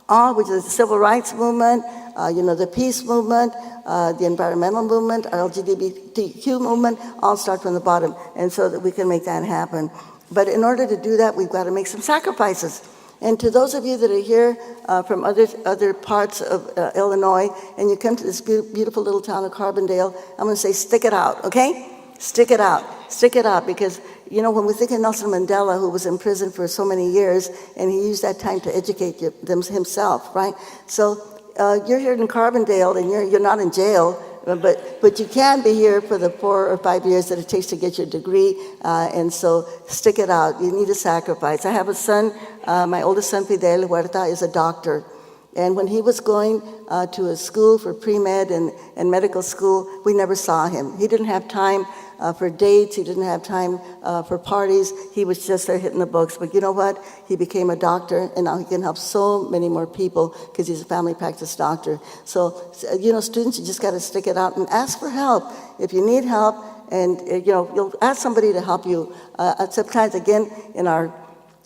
All, which is the civil rights movement, the peace movement, the environmental movement, our LGBTQ movement, all start from the bottom, and so that we can make that happen. But in order to do that, we've got to make some sacrifices. And to those of you that are here from other parts of Illinois, and you come to this beautiful little town of Carbondale, I'm going to say stick it out, okay? Stick it out. Stick it out, because, when we think of Nelson Mandela, who was in prison for so many years, and he used that time to educate himself, right? So you're here in Carbondale, and you're not in jail, but you can be here for the 4 or 5 years that it takes to get your degree, and so stick it out. You need a sacrifice. I have a son, my oldest son, Fidel Huerta, is a doctor. And when he was going to a school for pre-med and medical school, we never saw him. He didn't have time for dates. He didn't have time for parties. He was just there hitting the books. But you know what? He became a doctor, and now he can help so many more people because he's a family practice doctor. So, students, you just got to stick it out and ask for help. If you need help, and, you'll ask somebody to help you. Sometimes, again, in our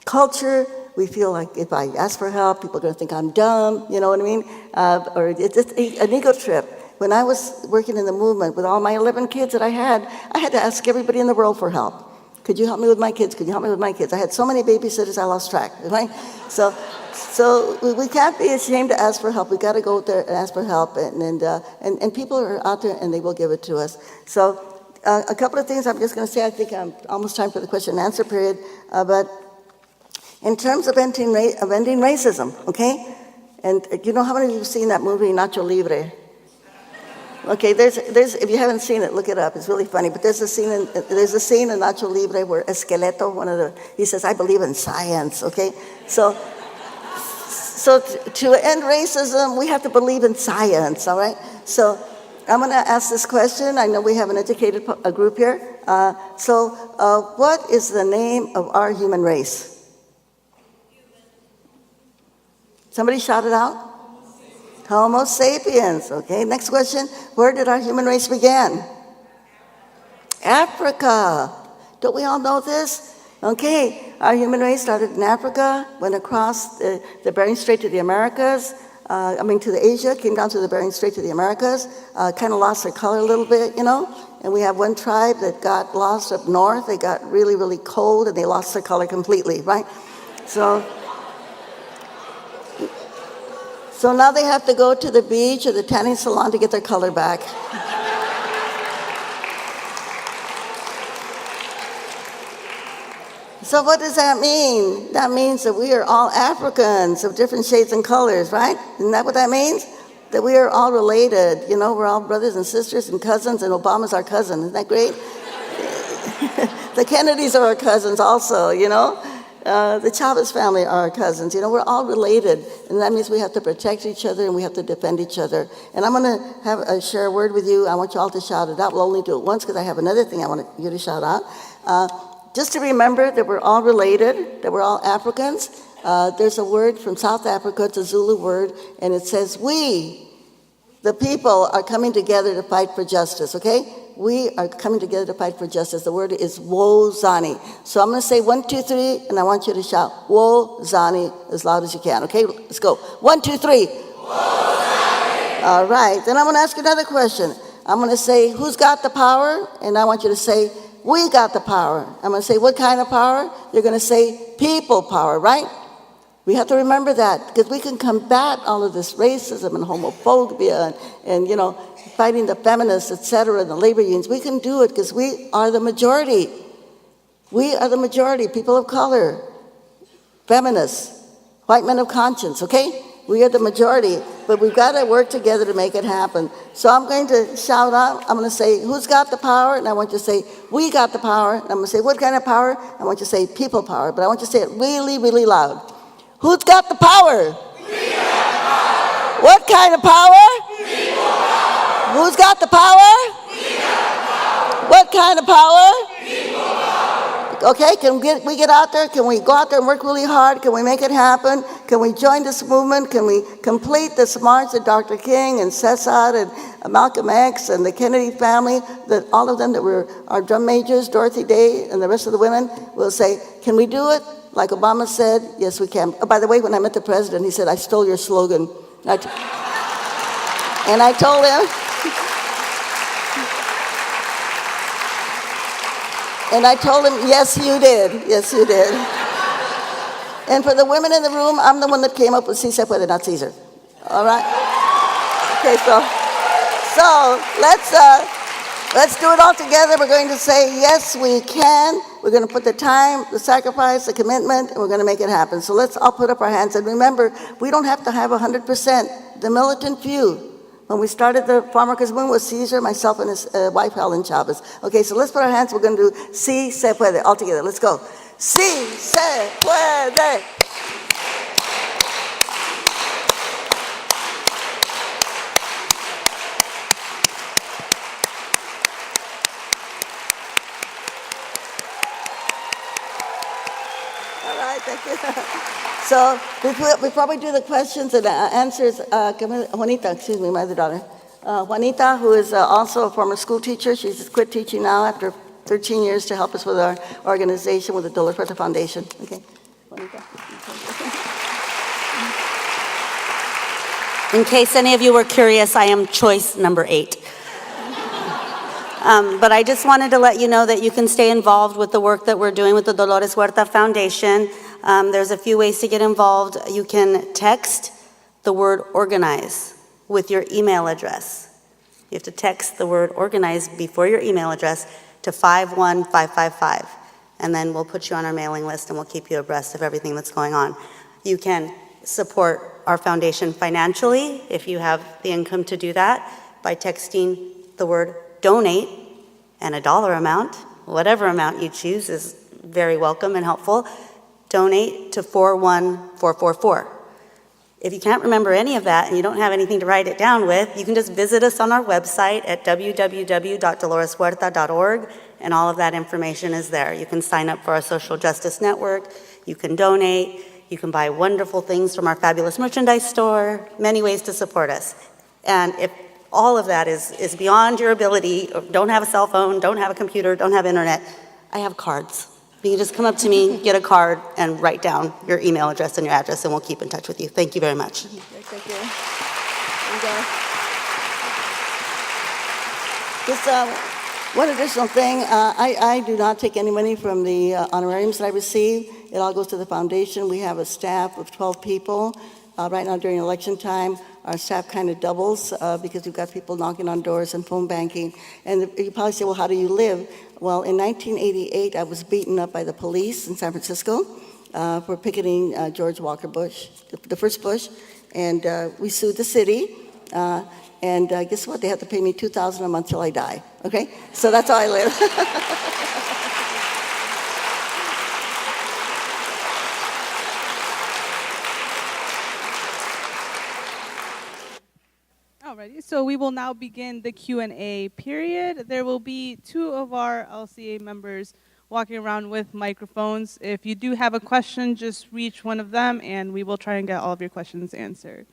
culture, we feel like if I ask for help, people are going to think I'm dumb, you know what I mean? Or it's just an ego trip. When I was working in the movement with all my 11 kids that I had to ask everybody in the world for help. Could you help me with my kids? Could you help me with my kids? I had so many babysitters, I lost track, right? So we can't be ashamed to ask for help. We got to go out there and ask for help, and people are out there and they will give it to us. So a couple of things I'm just going to say. I think I'm almost time for the question and answer period, but in terms of ending racism, okay? And how many of you have seen that movie, Nacho Libre? Okay, there's if you haven't seen it, look it up. It's really funny. But there's a scene in Nacho Libre where Esqueleto, he says, "I believe in science." Okay, so to end racism, we have to believe in science. All right. So I'm going to ask this question. I know we have an educated group here. What is the name of our human race? Somebody shout it out. Homo sapiens. Okay, next question. Where did our human race begin? Africa. Don't we all know this? Okay, our human race started in Africa, went across the Bering Strait to the Americas, to Asia, came down to the Bering Strait to the Americas, kind of lost their color a little bit, and we have one tribe that got lost up north. They got really, really cold, and they lost their color completely, right? So now they have to go to the beach or the tanning salon to get their color back. So what does that mean? That means that we are all Africans of different shades and colors, right? Isn't that what that means? That we are all related. You know, we're all brothers and sisters and cousins, and Obama's our cousin. Isn't that great? The Kennedys are our cousins also, you know? The Chavez family are our cousins. You know, we're all related, and that means we have to protect each other and we have to defend each other. And I'm going to share a word with you. I want you all to shout it out. We'll only do it once because I have another thing I want you to shout out. Just to remember that we're all related, that we're all Africans. There's a word from South Africa, it's a Zulu word, and it says, we, the people, are coming together to fight for justice, okay? We are coming together to fight for justice. The word is Wozani. So I'm going to say 1, 2, 3, and I want you to shout Wozani as loud as you can, okay? Let's go. 1, 2, 3. Wozani. All right. Then I'm going to ask you another question. I'm going to say, who's got the power? And I want you to say, we got the power. I'm going to say, what kind of power? You're going to say, people power, right? We have to remember that because we can combat all of this racism and homophobia and you know, fighting the feminists, etc., and the labor unions. We can do it because we are the majority. We are the majority, people of color, feminists, white men of conscience, okay? We are the majority, but we've got to work together to make it happen. So I'm going to shout out, I'm going to say, who's got the power? And I want you to say, we got the power. And I'm going to say, what kind of power? I want you to say, people power, but I want you to say it really, really loud. Who's got the power? We got the power. What kind of power? People power. Who's got the power? We got the power. What kind of power? People power. Okay, can we get out there? Can we go out there and work really hard? Can we make it happen? Can we join this movement? Can we complete this march that Dr. King and Cesar and Malcolm X and the Kennedy family, that all of them that were our drum majors, Dorothy Day and the rest of the women, will say, can we do it? Like Obama said, yes, we can. Oh, by the way, when I met the president, he said, I stole your slogan. And I told him, yes, you did. Yes, you did. And for the women in the room, I'm the one that came up with Si se puede, not Caesar. All right? Okay, so let's do it all together. We're going to say, yes, we can. We're going to put the time, the sacrifice, the commitment, and we're going to make it happen. So let's all put up our hands. And remember, we don't have to have 100%. The militant few. When we started the Farm Workers Movement with Caesar, myself, and his wife, Helen Chavez. Okay, so let's put our hands. We're going to do Si se puede all together. Let's go. Si se puede. Thank you. So before we do the questions and answers, Juanita, excuse me, my other daughter. Juanita, who is also a former school teacher, she's just quit teaching now after 13 years to help us with our organization with the Dolores Huerta Foundation. Okay, Juanita. In case any of you were curious, I am choice number 8. But I just wanted to let you know that you can stay involved with the work that we're doing with the Dolores Huerta Foundation. There's a few ways to get involved. You can text the word organize with your email address. You have to text the word organize before your email address to 51555. And then we'll put you on our mailing list and we'll keep you abreast of everything that's going on. You can support our foundation financially if you have the income to do that by texting the word donate and a dollar amount, whatever amount you choose is very welcome and helpful. Donate to 41444. If you can't remember any of that and you don't have anything to write it down with, you can just visit us on our website at www.doloreshuerta.org, and all of that information is there. You can sign up for our social justice network, you can donate, you can buy wonderful things from our fabulous merchandise store, many ways to support us. And if all of that is beyond your ability, don't have a cell phone, don't have a computer, don't have internet, I have cards. You can just come up to me, get a card, and write down your email address and your address, and we'll keep in touch with you. Thank you very much. Thank you. Just one additional thing. I do not take any money from the honorariums that I receive. It all goes to the foundation. We have a staff of 12 people. Right now during election time, our staff kind of doubles because we've got people knocking on doors and phone banking. And you probably say, well, how do you live? Well, in 1988, I was beaten up by the police in San Francisco for picketing George Walker Bush, the first Bush, and we sued the city. And guess what? They have to pay me $2,000 a month till I die. Okay, so that's how I live. Alrighty, so we will now begin the Q&A period. There will be 2 of our LCA members walking around with microphones. If you do have a question, just reach one of them and we will try and get all of your questions answered.